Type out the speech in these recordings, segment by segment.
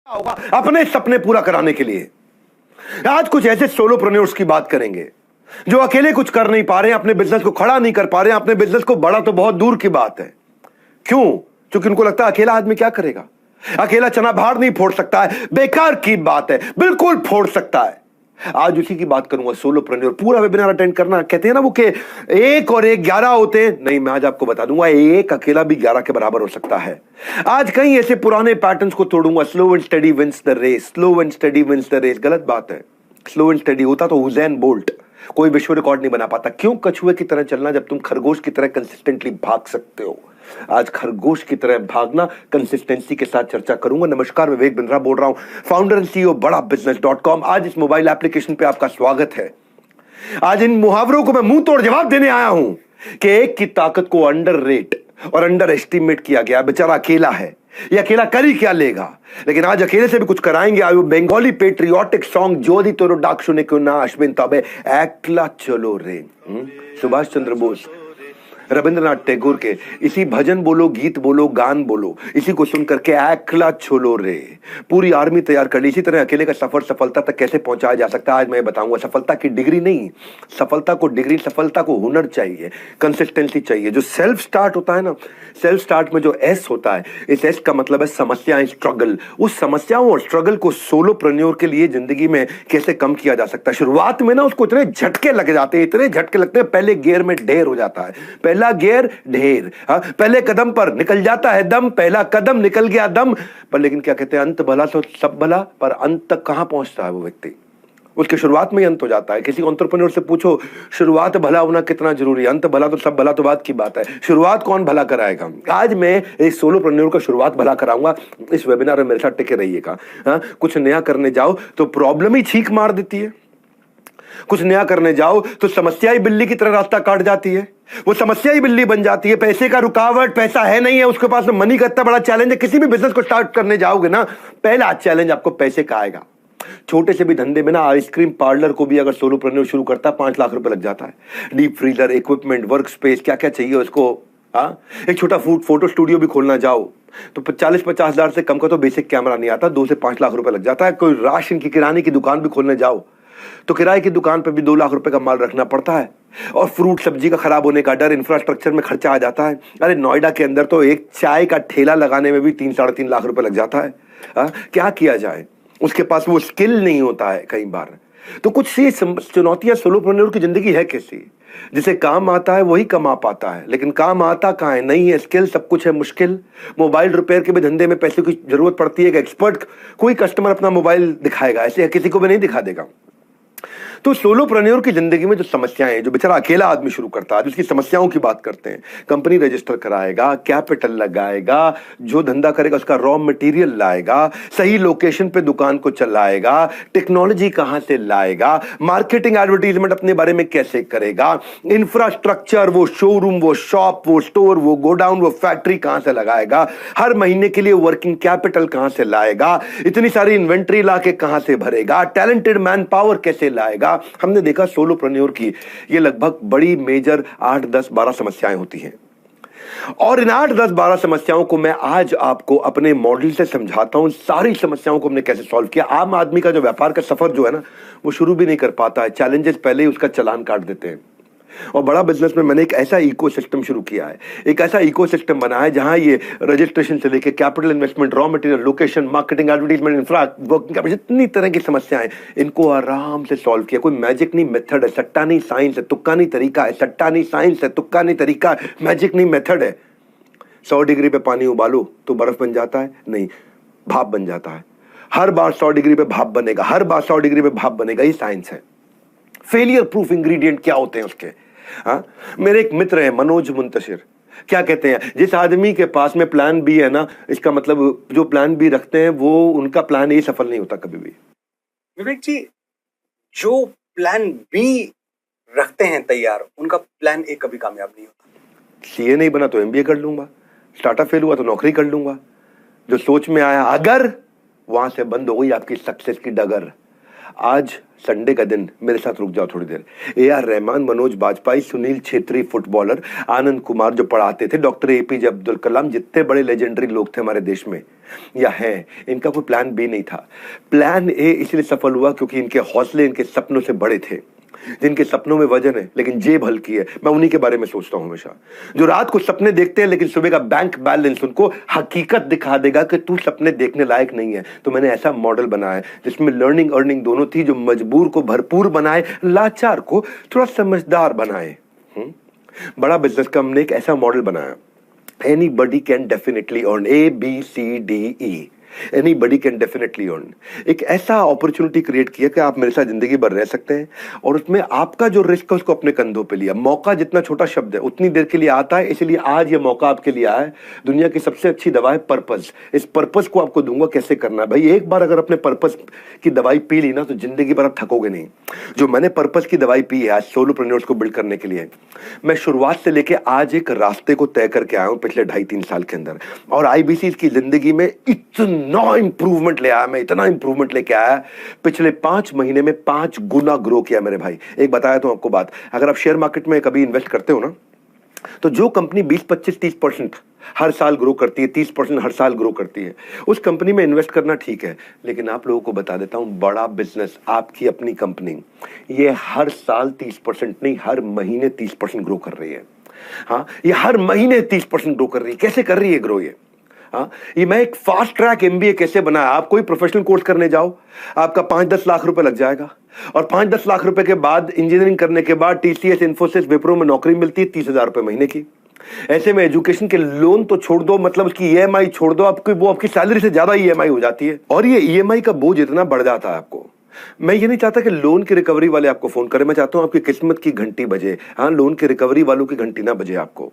होगा अपने सपने पूरा कराने के लिए। आज कुछ ऐसे सोलोप्रेन्योर्स की बात करेंगे जो अकेले कुछ कर नहीं पा रहे हैं, अपने बिजनेस को खड़ा नहीं कर पा रहे हैं, अपने बिजनेस को बड़ा तो बहुत दूर की बात है। क्यों? क्योंकि उनको लगता है अकेला आदमी क्या करेगा, अकेला चना भार नहीं फोड़ सकता है। बेकार की बात है, बिल्कुल फोड़ सकता है। आज उसी की बात करूंगा, सोलोप्रेन्योर। पूरा वेबिनार अटेंड करना। कहते हैं ना वो कि 1 और 1 11 होते हैं, नहीं, मैं आज आपको बता दूंगा 1 अकेला भी 11 के बराबर हो सकता है। आज कई ऐसे पुराने पैटर्न्स को तोड़ूंगा। Slow and steady wins the race, slow and steady wins the race. गलत बात है। स्लो एंड स्टडी होता तो हुसैन बोल्ट, कोई विश्व रिकॉर्ड नहीं बना पाता। क्यों कछुए की तरह चलना जब तुम खरगोश की तरह कंसिस्टेंटली भाग सकते हो? आज खरगोश की तरह भागना, कंसिस्टेंसी के साथ चर्चा करूंगा। नमस्कार, विवेक बिंद्रा बोल रहा हूं, फाउंडर एंड सीईओ बड़ा बिजनेस.com। आज इस मोबाइल एप्लीकेशन पे आपका स्वागत है। आज इन मुहावरों को मैं मुंह तोड़ जवाब देने आया हूं कि एक की ताकत को अंडर रेट और अंडर एस्टिमेट किया गया। बेचारा अकेला है, ये अकेला कर ही क्या लेगा, लेकिन आज अकेले से भी कुछ कराएंगे। आज वो बंगाली पेट्रियोटिक सॉन्ग जोदी तोरो डाक सुने क्यों ना अश्विन तबे एकला चलो रे, सुभाष चंद्र बोस, रविंद्रनाथ टैगोर के इसी भजन बोलो, गीत बोलो, गान बोलो, इसी को सुन करके एकला चलो रे पूरी आर्मी तैयार कर ली। इसी तरह अकेले का सफर सफलता तक कैसे पहुंचाया जा सकता है आज मैं बताऊंगा। सफलता की डिग्री नहीं, सफलता को डिग्री, सफलता को हुनर चाहिए, कंसिस्टेंसी चाहिए। जो सेल्फ स्टार्ट होता है ना, सेल्फ स्टार्ट में जो एस होता है, इस एस का मतलब है समस्याएं, स्ट्रगल। उस समस्याओं और स्ट्रगल को सोलोप्रेन्योर के लिए जिंदगी में कैसे कम किया जा सकता है। शुरुआत में ना उसको इतने झटके लग जाते हैं, इतने झटके लगते हैं, पहले गियर में ढेर हो जाता है। पहला गियर ढेर, पहले कदम पर निकल जाता है दम, पहला कदम निकल गया दम पर। लेकिन क्या कहते हैं, अंत भला तो सब भला, पर अंत तक कहां पहुंचता है वो व्यक्ति? उसके शुरुआत में ही अंत हो जाता है। किसी एंटरप्रेन्योर से पूछो शुरुआत भला होना कितना जरूरी है, अंत भला तो सब भला तो बात की बात है। शुरुआत कौन भला कराएगा? आज मैं एक सोलोप्रेन्योर का शुरुआत भला कराऊंगा। इस वेबिनार में मेरे साथ टिके रहिएगा। कुछ नया करने जाओ तो प्रॉब्लम ही छींक मार देती है, कुछ नया करने जाओ तो समस्या ही बिल्ली की तरह रास्ता काट जाती है। वो समस्या ही बिल्ली बन जाती है। पैसे का रुकावट, पैसा है नहीं है उसके पास, तो मनी का इतना बड़ा चैलेंज है। किसी भी बिजनेस को स्टार्ट करने जाओगे ना, पहला चैलेंज आपको पैसे का आएगा। छोटे से भी धंधे में ना, आइसक्रीम पार्लर को भी अगर सोलोप्रेन्योर शुरू करता है 5 लाख रुपए लग जाता है। Deep freezer, equipment, work space, क्या क्या चाहिए उसको। एक छोटा फोटो स्टूडियो भी खोलना जाओ तो 40-50 हजार से कम का तो बेसिक कैमरा नहीं आता, 2 से 5 लाख रुपए लग जाता है। कोई राशन की, किराने की दुकान भी खोलने जाओ तो किराए की दुकान पर भी 2 लाख रुपए का माल रखना पड़ता है। और फ्रूट सब्जी का खराब होने का डर, इंफ्रास्ट्रक्चर में खर्चा आ जाता है। अरे नोएडा के अंदर तो एक चाय का ठेला लगाने में भी 3-3.5 लाख रुपए लग जाता है। क्या किया जाए? उसके पास वो स्किल नहीं होता है कई बार। तो कुछ सी चुनौतियां सोलोप्रेन्योर की जिंदगी है कैसी, जिसे काम आता है वही कमा पाता है, लेकिन काम आता कहां है? नहीं है स्किल, सब कुछ है मुश्किल। मोबाइल रिपेयर के भी धंधे में पैसे की जरूरत पड़ती है। एक्सपर्ट कोई कस्टमर अपना मोबाइल दिखाएगा, ऐसे किसी को भी नहीं दिखा देगा। तो सोलोप्रेन्योर की जिंदगी में जो समस्याएं हैं, जो बेचारा अकेला आदमी शुरू करता है, उसकी समस्याओं की बात करते हैं। कंपनी रजिस्टर कराएगा, कैपिटल लगाएगा, जो धंधा करेगा उसका रॉ मटेरियल लाएगा, सही लोकेशन पे दुकान को चलाएगा, टेक्नोलॉजी कहां से लाएगा, मार्केटिंग एडवर्टीजमेंट अपने बारे में कैसे करेगा, इंफ्रास्ट्रक्चर, वो शोरूम, वो शॉप, वो स्टोर, वो गोडाउन, वो फैक्ट्री कहां से लगाएगा, हर महीने के लिए वर्किंग कैपिटल कहां से लाएगा, इतनी सारी इन्वेंट्री ला के कहां से भरेगा, टैलेंटेड मैन पावर कैसे लाएगा। हमने देखा सोलोप्रेन्योर की ये लगभग बड़ी मेजर 8, 10, 12 समस्याएं होती हैं। और इन 8, 10, 12 समस्याओं को मैं आज आपको अपने मॉडल से समझाता हूं। सारी समस्याओं को हमने कैसे सॉल्व किया। आम आदमी का जो व्यापार का सफर जो है ना, वो शुरू भी नहीं कर पाता है। चैलेंजेस पहले ही उसका चालान काट देते हैं। और बड़ा बिजनेस में मैंने एक ऐसा इकोसिस्टम शुरू किया है, एक ऐसा इकोसिस्टम बना है जहां ये रजिस्ट्रेशन से लेके capital investment, raw material, location, marketing, advertisement, infra, working capital, जितनी तरह की समस्याएं, इनको आराम से सॉल्व किया। कोई मैजिक नहीं, मेथड है। सट्टा नहीं, साइंस है। तुक्का नहीं, तरीका है। सट्टा नहीं, साइंस है। तुक्का नहीं, तरीका है। मैजिक नहीं, मेथड है। 100 डिग्री पे पानी उबालो तो बर्फ बन जाता है? नहीं, भाप बन जाता है। हर बार 100 डिग्री पे भाप बनेगा, हर बार 100 डिग्री पे भाप बनेगा। ये साइंस है। फेलियर प्रूफ इंग्रेडिएंट क्या होते हैं उसके? मेरे एक मित्र है मनोज मुंतशिर, क्या कहते हैं, जिस आदमी के पास में प्लान बी है ना, इसका मतलब जो प्लान बी रखते हैं वो उनका प्लान ए सफल नहीं होता कभी भी। विवेक जी, जो प्लान बी रखते हैं तैयार, उनका प्लान ए कभी कामयाब नहीं होता। सीए नहीं बना तो एमबीए कर लूंगा, स्टार्टअप फेल हुआ तो नौकरी कर लूंगा। जो सोच में आया, अगर वहां से बंद हो गई आपकी सक्सेस की डगर। आज संडे का दिन, मेरे साथ रुक जाओ थोड़ी देर। ए.आर. रहमान, मनोज बाजपेयी, सुनील छेत्री फुटबॉलर, आनंद कुमार जो पढ़ाते थे, डॉक्टर एपीजे अब्दुल कलाम, जितने बड़े लेजेंडरी लोग थे हमारे देश में या हैं, इनका कोई प्लान बी नहीं था। प्लान ए इसलिए सफल हुआ क्योंकि इनके हौसले इनके सपनों से बड़े थे। जिनके सपनों में वजन है लेकिन जेब हल्की है, मैं उन्हीं के बारे में सोचता हूं हमेशा। जो रात को सपने देखते हैं लेकिन सुबह का बैंक बैलेंस उनको हकीकत दिखा देगा कि तू सपने देखने लायक नहीं है। तो मैंने ऐसा मॉडल बनाया जिसमें लर्निंग अर्निंग दोनों थी, जो मजबूर को भरपूर बनाए, लाचार को थोड़ा समझदार बनाए। बड़ा बिजनेस का हमने एक ऐसा मॉडल बनाया, anybody can definitely earn, ABCDE, anybody can definitely earn. एक ऐसा अपॉर्चुनिटी क्रिएट किया कि आप मेरे साथ जिंदगी भर रह सकते हैं और उसमें आपका जो रिस्क है उसको अपने कंधों पे लिया। मौका जितना छोटा शब्द है उतनी देर के लिए आता है, इसलिए आज ये मौका आपके लिए आया है। दुनिया की सबसे अच्छी दवा है पर्पस। इस पर्पस को आपको दूंगा कैसे करना है। भाई एक बार अगर अपने पर्पस की दवाई पी ली ना तो जिंदगी भर आप थकोगे नहीं। जो मैंने पर्पस की दवाई पी है आज सोलोप्रेन्योर्स को बिल्ड करने के लिए, मैं शुरुआत से लेके आज एक रास्ते को तय करके आया हूं पिछले 2.5-3 साल के अंदर। और आईबीसी की जिंदगी में इतना इंप्रूवमेंट ले आया, मैं इतना इंप्रूवमेंट लेके आया, पिछले 5 महीने में 5 गुना ग्रो किया मेरे भाई। एक बताया तो आपको बात, अगर आप शेयर मार्केट में कभी इन्वेस्ट करते हो ना, तो जो कंपनी 20, 25, 30% हर साल ग्रो करती है, 30% हर साल ग्रो करती है, उस कंपनी में इन्वेस्ट करना ठीक है। लेकिन आप लोगों को बता देता हूं, बड़ा बिजनेस, आपकी अपनी कंपनी, ये हर साल 30% नहीं, हर महीने 30% ग्रो कर रही है। हाँ, ये हर महीने 30% ग्रो कर रही है। कैसे कर रही है ग्रो ये? हाँ, ये मैं एक फास्ट ट्रैक MBA कैसे बनाया। आप कोई प्रोफेशनल कोर्स करने जाओ, आपका 5-10 लाख रुपए लग जाएगा और 5-10 लाख रुपए के बाद इंजीनियरिंग करने के बाद TCS, इन्फोसिस, विप्रो में नौकरी मिलती है 30,000 रुपए महीने की। ऐसे में एजुकेशन के लोन तो छोड़ दो, मतलब उसकी EMI छोड़ दो, वो आपकी सैलरी से ज्यादा EMI हो जाती है और ये EMI का बोझ इतना बढ़ जाता है आपको। मैं ये नहीं चाहता कि लोन की रिकवरी वाले आपको फोन करें, मैं चाहता हूं आपकी किस्मत की घंटी बजे। हाँ, लोन की रिकवरी वालों की घंटी ना बजे आपको।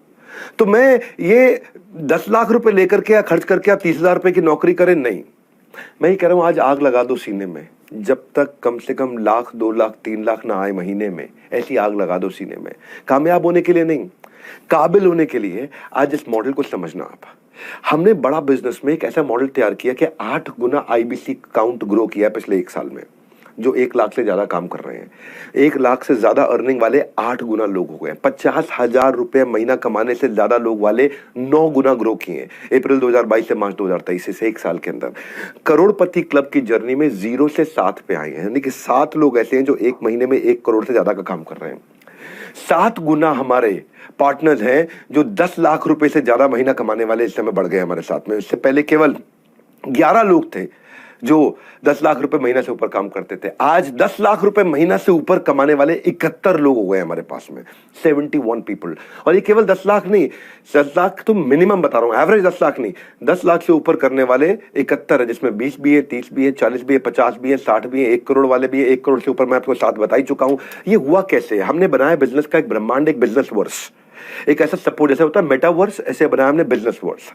तो मैं ये 10 लाख रुपए लेकर के या खर्च करके आप 30,000 रुपए की नौकरी करें, नहीं। मैं ये कह रहा हूं आज आग लगा दो सीने में, जब तक कम से कम 1 लाख, 2 लाख, 3 लाख ना आए महीने में, ऐसी आग लगा दो सीने में। कामयाब होने के लिए नहीं, काबिल होने के लिए आज इस मॉडल को समझना आप। हमने बड़ा बिजनेस में एक ऐसा मॉडल तैयार किया कि 8 गुना IBC काउंट ग्रो किया पिछले 1 साल में। जो 1 लाख से ज्यादा काम कर रहे हैं, 1 लाख से ज्यादा अर्निंग वाले 8 गुना लोग हो गए। 50,000 रुपए महीना कमाने से ज्यादा लोग वाले 9 गुना ग्रो किए अप्रैल 2022 से मार्च 2023 से 1 साल के अंदर। करोड़पति क्लब की जर्नी में 0 से 7 पे आए हैं, यानी कि 7 लोग ऐसे हैं जो 1 महीने में 1 करोड़ से ज्यादा का काम कर रहे हैं। 7 गुना हमारे पार्टनर्स हैं जो 10 लाख रुपए से ज्यादा महीना कमाने वाले इस समय बढ़ गए हमारे साथ में। इससे पहले केवल 11 लोग थे जो 10 लाख रुपए महीना से ऊपर काम करते थे। आज 10 लाख रुपए महीना से ऊपर कमाने वाले 71 लोग हो गए हमारे पास में, 71 पीपल। और ये केवल 10 लाख नहीं, 10 लाख तो मिनिमम बता रहा हूं, एवरेज 10 लाख नहीं, 10 लाख से ऊपर करने वाले 71 है, जिसमें 20 भी है, 30 भी है, 40 भी है, 50 भी है, 60 भी है, 1 करोड़ वाले भी है। 1 करोड़ से ऊपर मैं आपको 7 बता ही चुका हूं। ये हुआ कैसे? हमने बनाया बिजनेस का एक ब्रह्मांड, एक बिजनेस वर्स, एक ऐसा सपोर्ट जैसे होता है मेटावर्स, ऐसे बनाया हमने बिजनेस वर्स।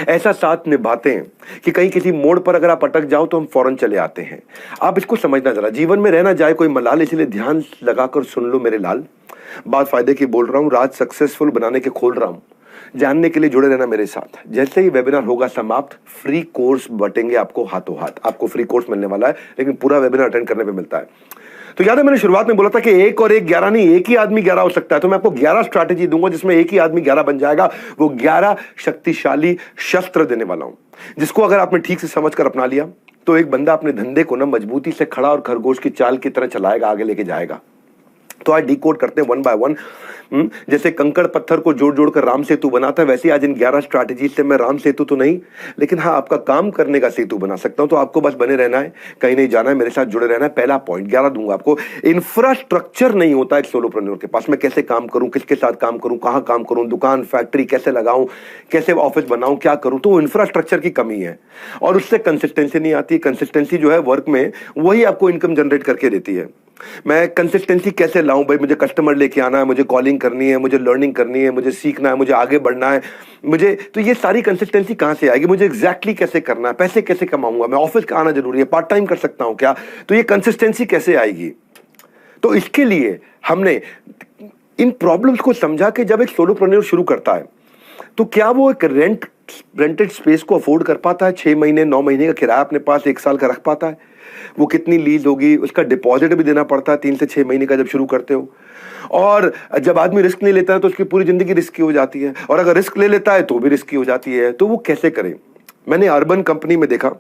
ऐसा साथ निभाते हैं कि कहीं किसी मोड़ पर अगर आप अटक जाओ तो हम फौरन चले आते हैं। आप इसको समझना जरा, जीवन में रहना जाए कोई मलाल, इसलिए ध्यान लगाकर सुन लो मेरे लाल। बात फायदे की बोल रहा हूं, राज सक्सेसफुल बनाने के खोल रहा हूं। जानने के लिए जुड़े रहना मेरे साथ। जैसे ही वेबिनार होगा समाप्त, फ्री कोर्स बटेंगे आपको हाथों हाथ। आपको फ्री कोर्स मिलने वाला है, लेकिन पूरा वेबिनार अटेंड करने पे मिलता है। तो याद है मैंने शुरुआत में बोला था कि 1 और 1 11 नहीं, एक ही आदमी 11 हो सकता है। तो मैं आपको 11 स्ट्रैटेजी दूंगा जिसमें एक ही आदमी 11 बन जाएगा। वो 11 शक्तिशाली शस्त्र देने वाला हूं, जिसको अगर आपने ठीक से समझकर अपना लिया तो एक बंदा अपने धंधे को ना मजबूती से खड़ा और खरगोश की चाल की तरह चलाएगा, आगे लेके जाएगा। तो आज डिकोड करते हैं 1 बाय 1। जैसे कंकड़ पत्थर को जोड़ जोड़ कर राम सेतु बनाता है, वैसे आज इन 11 स्ट्रैटेजी से मैं राम सेतु तो नहीं, लेकिन हाँ आपका काम करने का सेतु बना सकता हूं। तो आपको बस बने रहना है, कहीं नहीं जाना है, मेरे साथ जुड़े रहना है। पहला पॉइंट 11 दूंगा आपको। इंफ्रास्ट्रक्चर नहीं होता एक सोलोप्रेन्योर के पास। मैं कैसे काम करूं, किसके साथ काम करूं, कहां काम करूं, दुकान फैक्ट्री कैसे लगाऊं, कैसे ऑफिस बनाऊं, क्या करूं। तो इंफ्रास्ट्रक्चर की कमी है और उससे कंसिस्टेंसी नहीं आती। कंसिस्टेंसी जो है वर्क में, वही आपको इनकम जनरेट करके देती है। मैं कंसिस्टेंसी कैसे लाऊं भाई? मुझे कस्टमर लेके आना है, मुझे कॉलिंग करनी है, मुझे लर्निंग करनी है, मुझे सीखना है, मुझे आगे बढ़ना है, मुझे तो ये सारी कंसिस्टेंसी कहां से आएगी? मुझे एग्जैक्टली कैसे करना है, पैसे कैसे कमाऊंगा मैं, ऑफिस का आना जरूरी है, पार्ट टाइम कर सकता हूं क्या? तो ये कंसिस्टेंसी कैसे आएगी? तो इसके लिए हमने इन प्रॉब्लम्स को समझा कि जब एक सोलोप्रेन्योर शुरू करता है तो क्या वो एक रेंट रेंटेड स्पेस को अफोर्ड कर पाता है? 6 महीने 9 महीने का किराया अपने पास 1 साल का रख पाता है? वो कितनी लीज होगी, उसका डिपॉजिट भी देना पड़ता है 3 से 6 महीने का जब शुरू करते हो। और जब आदमी रिस्क नहीं लेता है तो उसकी पूरी जिंदगी रिस्की हो जाती है, और अगर रिस्क ले लेता है तो भी रिस्की हो जाती है। तो वो कैसे करे? मैंने अर्बन कंपनी में देखा,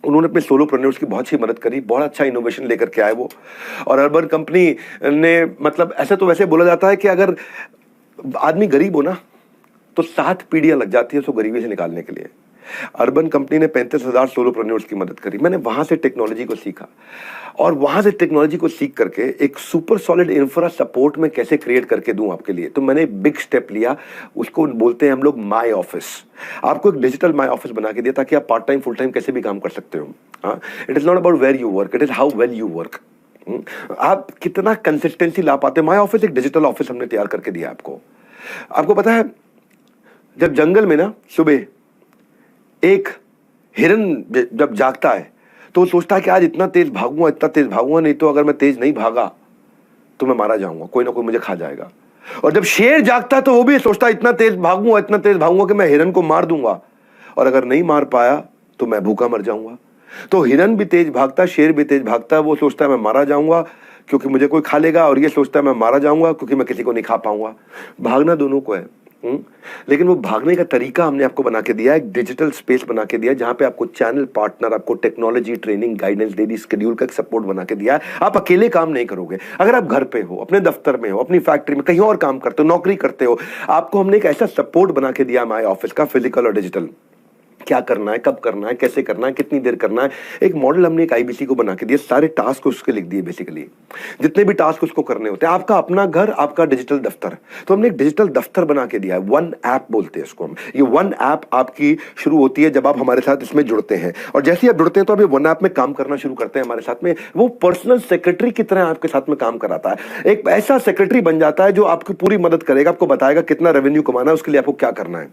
उन्होंने अपने सोलोप्रेन्योर्स की बहुत सी मदद करी, बहुत अच्छा इनोवेशन लेकर के आए वो। और अर्बन कंपनी ने, मतलब ऐसा तो वैसे बोला जाता है कि अगर आदमी गरीब हो ना तो 7 पीढ़ियां लग जाती है उसको गरीबी से निकालने के लिए। अर्बन कंपनी ने 35,000 सोलोप्रेन्योर्स की मदद करी। मैंने वहां से टेक्नोलॉजी को सीखा, और वहां से टेक्नोलॉजी को सीख करके एक सुपर सॉलिड इंफ्रा सपोर्ट में कैसे क्रिएट करके दूं आपके लिए। तो मैंने बिग स्टेप लिया, उसको बोलते हैं हम लोग माई ऑफिस। आपको एक डिजिटल माई ऑफिस बना के दिया ताकि आप पार्ट टाइम फुल टाइम कैसे भी काम कर सकते हो। हाँ, it is not about where you work, it is how well you work. आप कितना कंसिस्टेंसी ला पाते हो। माई ऑफिस एक डिजिटल ऑफिस हमने तैयार करके दिया आपको। आपको पता है, जब जंगल में ना सुबह एक हिरन जब जागता है तो वो सोचता है कि आज इतना तेज भागूंगा, नहीं तो अगर मैं तेज नहीं भागा तो मैं मारा जाऊंगा, कोई ना कोई मुझे खा जाएगा। और जब शेर जागता है तो वो भी सोचता है इतना तेज भागूंगा कि मैं हिरन को मार दूंगा, और अगर नहीं मार पाया तो मैं भूखा मर जाऊंगा। तो हिरन भी तेज भागता है, शेर भी तेज भागता है। वो सोचता है मैं मारा जाऊंगा क्योंकि मुझे कोई खा लेगा, और ये सोचता है मैं मारा जाऊंगा क्योंकि मैं किसी को नहीं खा पाऊंगा। भागना दोनों को है। लेकिन वो भागने का तरीका हमने आपको बना के दिया, एक डिजिटल स्पेस बना के दिया जहां पे आपको चैनल पार्टनर, आपको टेक्नोलॉजी, ट्रेनिंग, गाइडेंस दे दी, शेड्यूल का सपोर्ट बना के दिया है। आप अकेले काम नहीं करोगे। अगर आप घर पे हो, अपने दफ्तर में हो, अपनी फैक्ट्री में, कहीं और काम करते हो, नौकरी करते हो, आपको हमने एक ऐसा सपोर्ट बना के दिया माई ऑफिस का, फिजिकल और डिजिटल। क्या करना है, कब करना है, कैसे करना है, कितनी देर करना है, एक मॉडल हमने एक आईबीसी को बना के दिया। सारे टास्क उसके लिख दिए, बेसिकली जितने भी टास्क उसको करने होते हैं। आपका अपना घर, आपका डिजिटल दफ्तर, तो हमने एक डिजिटल दफ्तर बना के दिया है। वन ऐप बोलते हैं इसको हम। ये वन ऐप आपकी शुरू होती है जब आप हमारे साथ इसमें जुड़ते हैं, और जैसे ही आप जुड़ते हैं तो आप ये वन ऐप में काम करना शुरू करते हैं हमारे साथ में। वो पर्सनल सेक्रेटरी की तरह आपके साथ में काम कराता है। एक ऐसा सेक्रेटरी बन जाता है जो आपकी पूरी मदद करेगा, आपको बताएगा कितना रेवेन्यू कमाना है, उसके लिए आपको क्या करना है।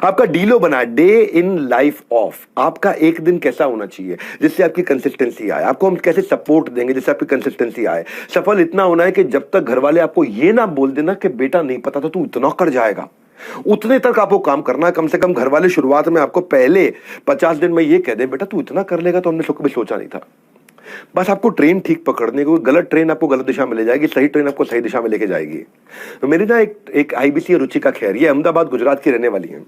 आपका डीलो बना है, डे इन लाइफ ऑफ, आपका एक दिन कैसा होना चाहिए जिससे आपकी कंसिस्टेंसी आए। आपको हम कैसे सपोर्ट देंगे जिससे आपकी कंसिस्टेंसी आए। सफल इतना होना है कि जब तक घर वाले आपको ये ना बोल देना कि बेटा नहीं पता था तू इतना कर जाएगा, उतने तक आपको काम करना है। कम से कम घर वाले शुरुआत में आपको पहले 50 दिन में ये कह दे बेटा तू इतना कर लेगा तो हमने कभी सोचा नहीं था। बस आपको ट्रेन ठीक पकड़ने को, गलत ट्रेन आपको गलत दिशा में ले जाएगी, सही ट्रेन आपको सही दिशा में लेके जाएगी। तो मेरी ना एक आईबीसी रुचिका खैर, ये अहमदाबाद गुजरात की रहने वाली है।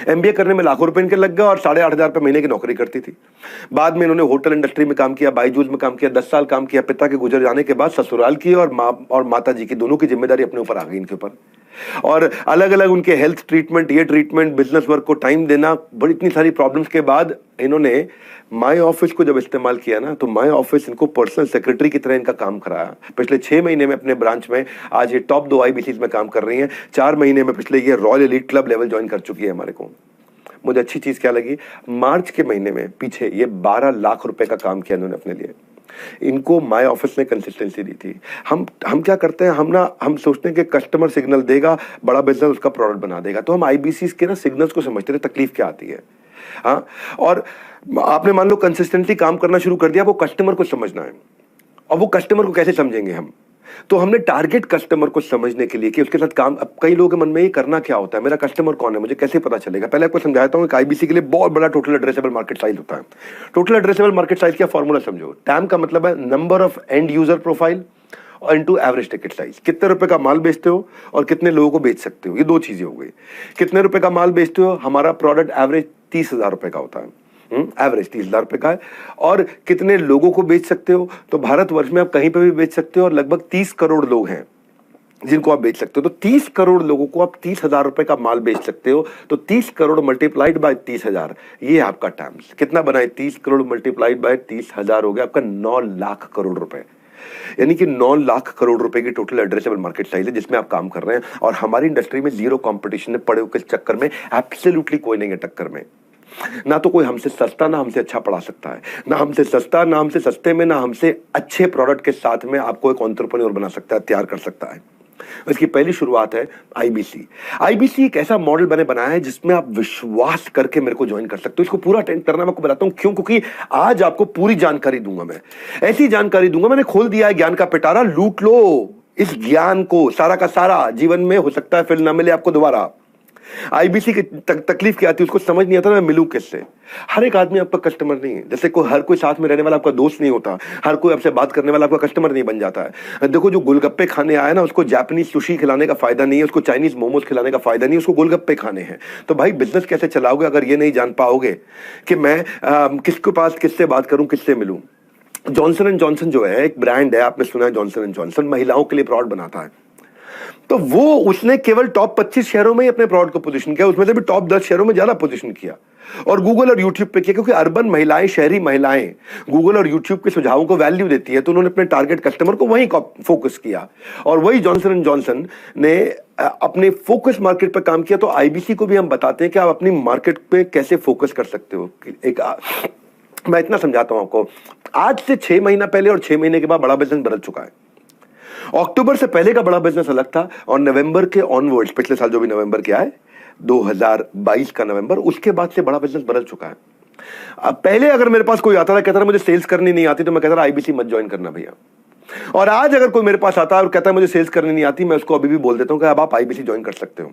एमबीए करने में लाखों रुपए इनके लग गए और 8,500 रुपए महीने की नौकरी करती थी। बाद में इन्होंने होटल इंडस्ट्री में काम किया, बाईजूस में काम किया, 10 साल काम किया। पिता के गुजर जाने के बाद ससुराल की और माँ और माता जी की दोनों की जिम्मेदारी अपने ऊपर आ गई इनके ऊपर, और अलग अलग उनके हेल्थ ट्रीटमेंट, ये ट्रीटमेंट, बिजनेस वर्क को टाइम देना, बड़ी इतनी सारी प्रॉब्लम्स के बाद इन्होंने माई ऑफिस को जब इस्तेमाल किया ना, तो माई ऑफिस इनको पर्सनल सेक्रेटरी की तरह इनका काम कराया। पिछले 6 महीने में अपने ब्रांच में आज ये टॉप 2 आईबीसीज में काम कर रही हैं। 4 महीने में पिछले ये royal elite club level join कर चुकी है हमारे को। मुझे अच्छी चीज क्या लगी, मार्च के महीने में पीछे ये 12 लाख रुपए का काम किया इन्होंने अपने लिए। इनको माई ऑफिस ने कंसिस्टेंसी दी थी। हम क्या करते हैं, हम सोचते हैं कि कस्टमर सिग्नल देगा, बड़ा बिजनेस उसका प्रोडक्ट बना देगा। तो हम आईबीसीज के ना सिग्नल्स को समझते थे, तकलीफ क्या आती है। हाँ, और आपने मान लो कंसिस्टेंटली काम करना शुरू कर दिया, वो कस्टमर को समझना है। और वो कस्टमर को कैसे समझेंगे हम, तो हमने टारगेट कस्टमर को समझने के लिए कि उसके साथ काम। अब कई लोगों के मन में ये करना क्या होता है, मेरा कस्टमर कौन है, मुझे कैसे पता चलेगा। पहले आपको समझाता हूं, आईबीसी के लिए बहुत बड़ा टोटल एड्रेसेबल मार्केट साइज होता है। टोटल एड्रेसेबल मार्केट साइज का फॉर्मूला समझो। टैम का मतलब है number of and user profile और इनटू एवरेज टिकट साइज। कितने रुपए का माल बेचते हो और कितने लोगों को बेच सकते हो, ये 2 चीजें हो गई। कितने रुपए का माल बेचते हो, हमारा प्रोडक्ट एवरेज 30,000 रुपए का होता है, एवरेज 30,000 रुपए का है। और कितने लोगों को बेच सकते हो, तो भारतवर्ष में आप कहीं पे भी बेच सकते हो, और लगभग 30 करोड़ लोग हैं जिनको आप बेच सकते हो। तो 30 करोड़ लोगों को आप 30,000 रुपए का माल बेच सकते हो। तो 30 करोड़ मल्टीप्लाइड बाय 30,000, ये आपका टर्म्स कितना बना है, 30 करोड़ मल्टीप्लाइड बाय 30,000 हो गया आपका 9 लाख करोड़ रुपए। यानी कि 9 लाख करोड़ रुपए की टोटल एड्रेसेबल मार्केट साइज है जिसमें आप काम कर रहे हैं। और हमारी इंडस्ट्री में जीरो कंपटीशन है, पड़े के चक्कर में एब्सोल्युटली कोई नहीं है टक्कर में। ना तो कोई हमसे सस्ता, ना हमसे अच्छा पढ़ा सकता है, ना हमसे सस्ता, ना हमसे सस्ते में, ना हमसे अच्छे प्रोडक्ट के साथ में आपको एक एंटरप्रेन्योर बना सकता है, तैयार कर सकता है। इसकी पहली शुरुआत है आईबीसी। आईबीसी एक ऐसा मॉडल मैंने बनाया है जिसमें आप विश्वास करके मेरे को ज्वाइन कर सकते हो। इसको पूरा अटेंड करना मैं आपको बताता हूं क्यों, क्योंकि आज आपको पूरी जानकारी दूंगा। मैं ऐसी जानकारी दूंगा, मैंने खोल दिया है ज्ञान का पिटारा, लूट लो इस ज्ञान को, सारा का सारा। जीवन में हो सकता है फिर ना मिले आपको दोबारा। आईबीसी की तकलीफ क्या आती है उसको समझ नहीं आता मैं मिलूं किससे। हर एक आदमी आपका कस्टमर नहीं है, जैसे कोई हर कोई साथ में रहने वाला आपका दोस्त नहीं होता, हर कोई आपसे बात करने वाला आपका कस्टमर नहीं बन जाता है। देखो जो गोलगप्पे खाने आया ना उसको जापानीज सुशी खिलाने का फायदा नहीं है, उसको चाइनीज मोमोज खिलाने का फायदा नहीं है, उसको गोलगप्पे खाने हैं। तो भाई बिजनेस कैसे चलाओगे अगर ये नहीं जान पाओगे कि मैं किसके पास किससे बात करूं, किससे मिलूं। जॉनसन एंड जॉनसन जो है एक ब्रांड है, आपने सुना है जॉनसन एंड जॉनसन, महिलाओं के लिए प्रोडक्ट बनाता है। तो वो उसने केवल टॉप 25 शहरों में ही अपने प्रोडक्ट को पोजीशन किया, उसमें से भी टॉप 10 शहरों में ज्यादा पोजीशन किया और गूगल और यूट्यूब पे किया, क्योंकि अर्बन महिलाएं, शहरी महिलाएं गूगल और यूट्यूब के सुझावों को वैल्यू देती है, तो उन्होंने अपने टारगेट कस्टमर को वहीं फोकस किया और वही जॉनसन एंड जॉनसन ने अपने फोकस मार्केट पर काम किया। तो आईबीसी को भी हम बताते हैं कि आप अपनी मार्केट पे कैसे फोकस कर सकते हो। मैं इतना समझाता हूं आपको, आज से 6 महीना पहले और 6 महीने के बाद बड़ा बिजनेस बदल चुका है। अक्टूबर से पहले का बड़ा बिजनेस अलग था और नवंबर के ऑनवर्ड्स, पिछले साल जो भी नवंबर के आए 2022 का नवंबर, उसके बाद से बड़ा बिजनेस बदल चुका है। अब पहले अगर मेरे पास कोई आता था कहता था मुझे सेल्स करनी नहीं आती, तो मैं कहता था आईबीसी मत ज्वाइन करना भैया। और आज अगर कोई मेरे पास आता है और कहता है मुझे सेल्स करनी नहीं आती, मैं उसको अभी भी बोल देता हूं कि अब आप आईबीसी ज्वाइन कर सकते हो।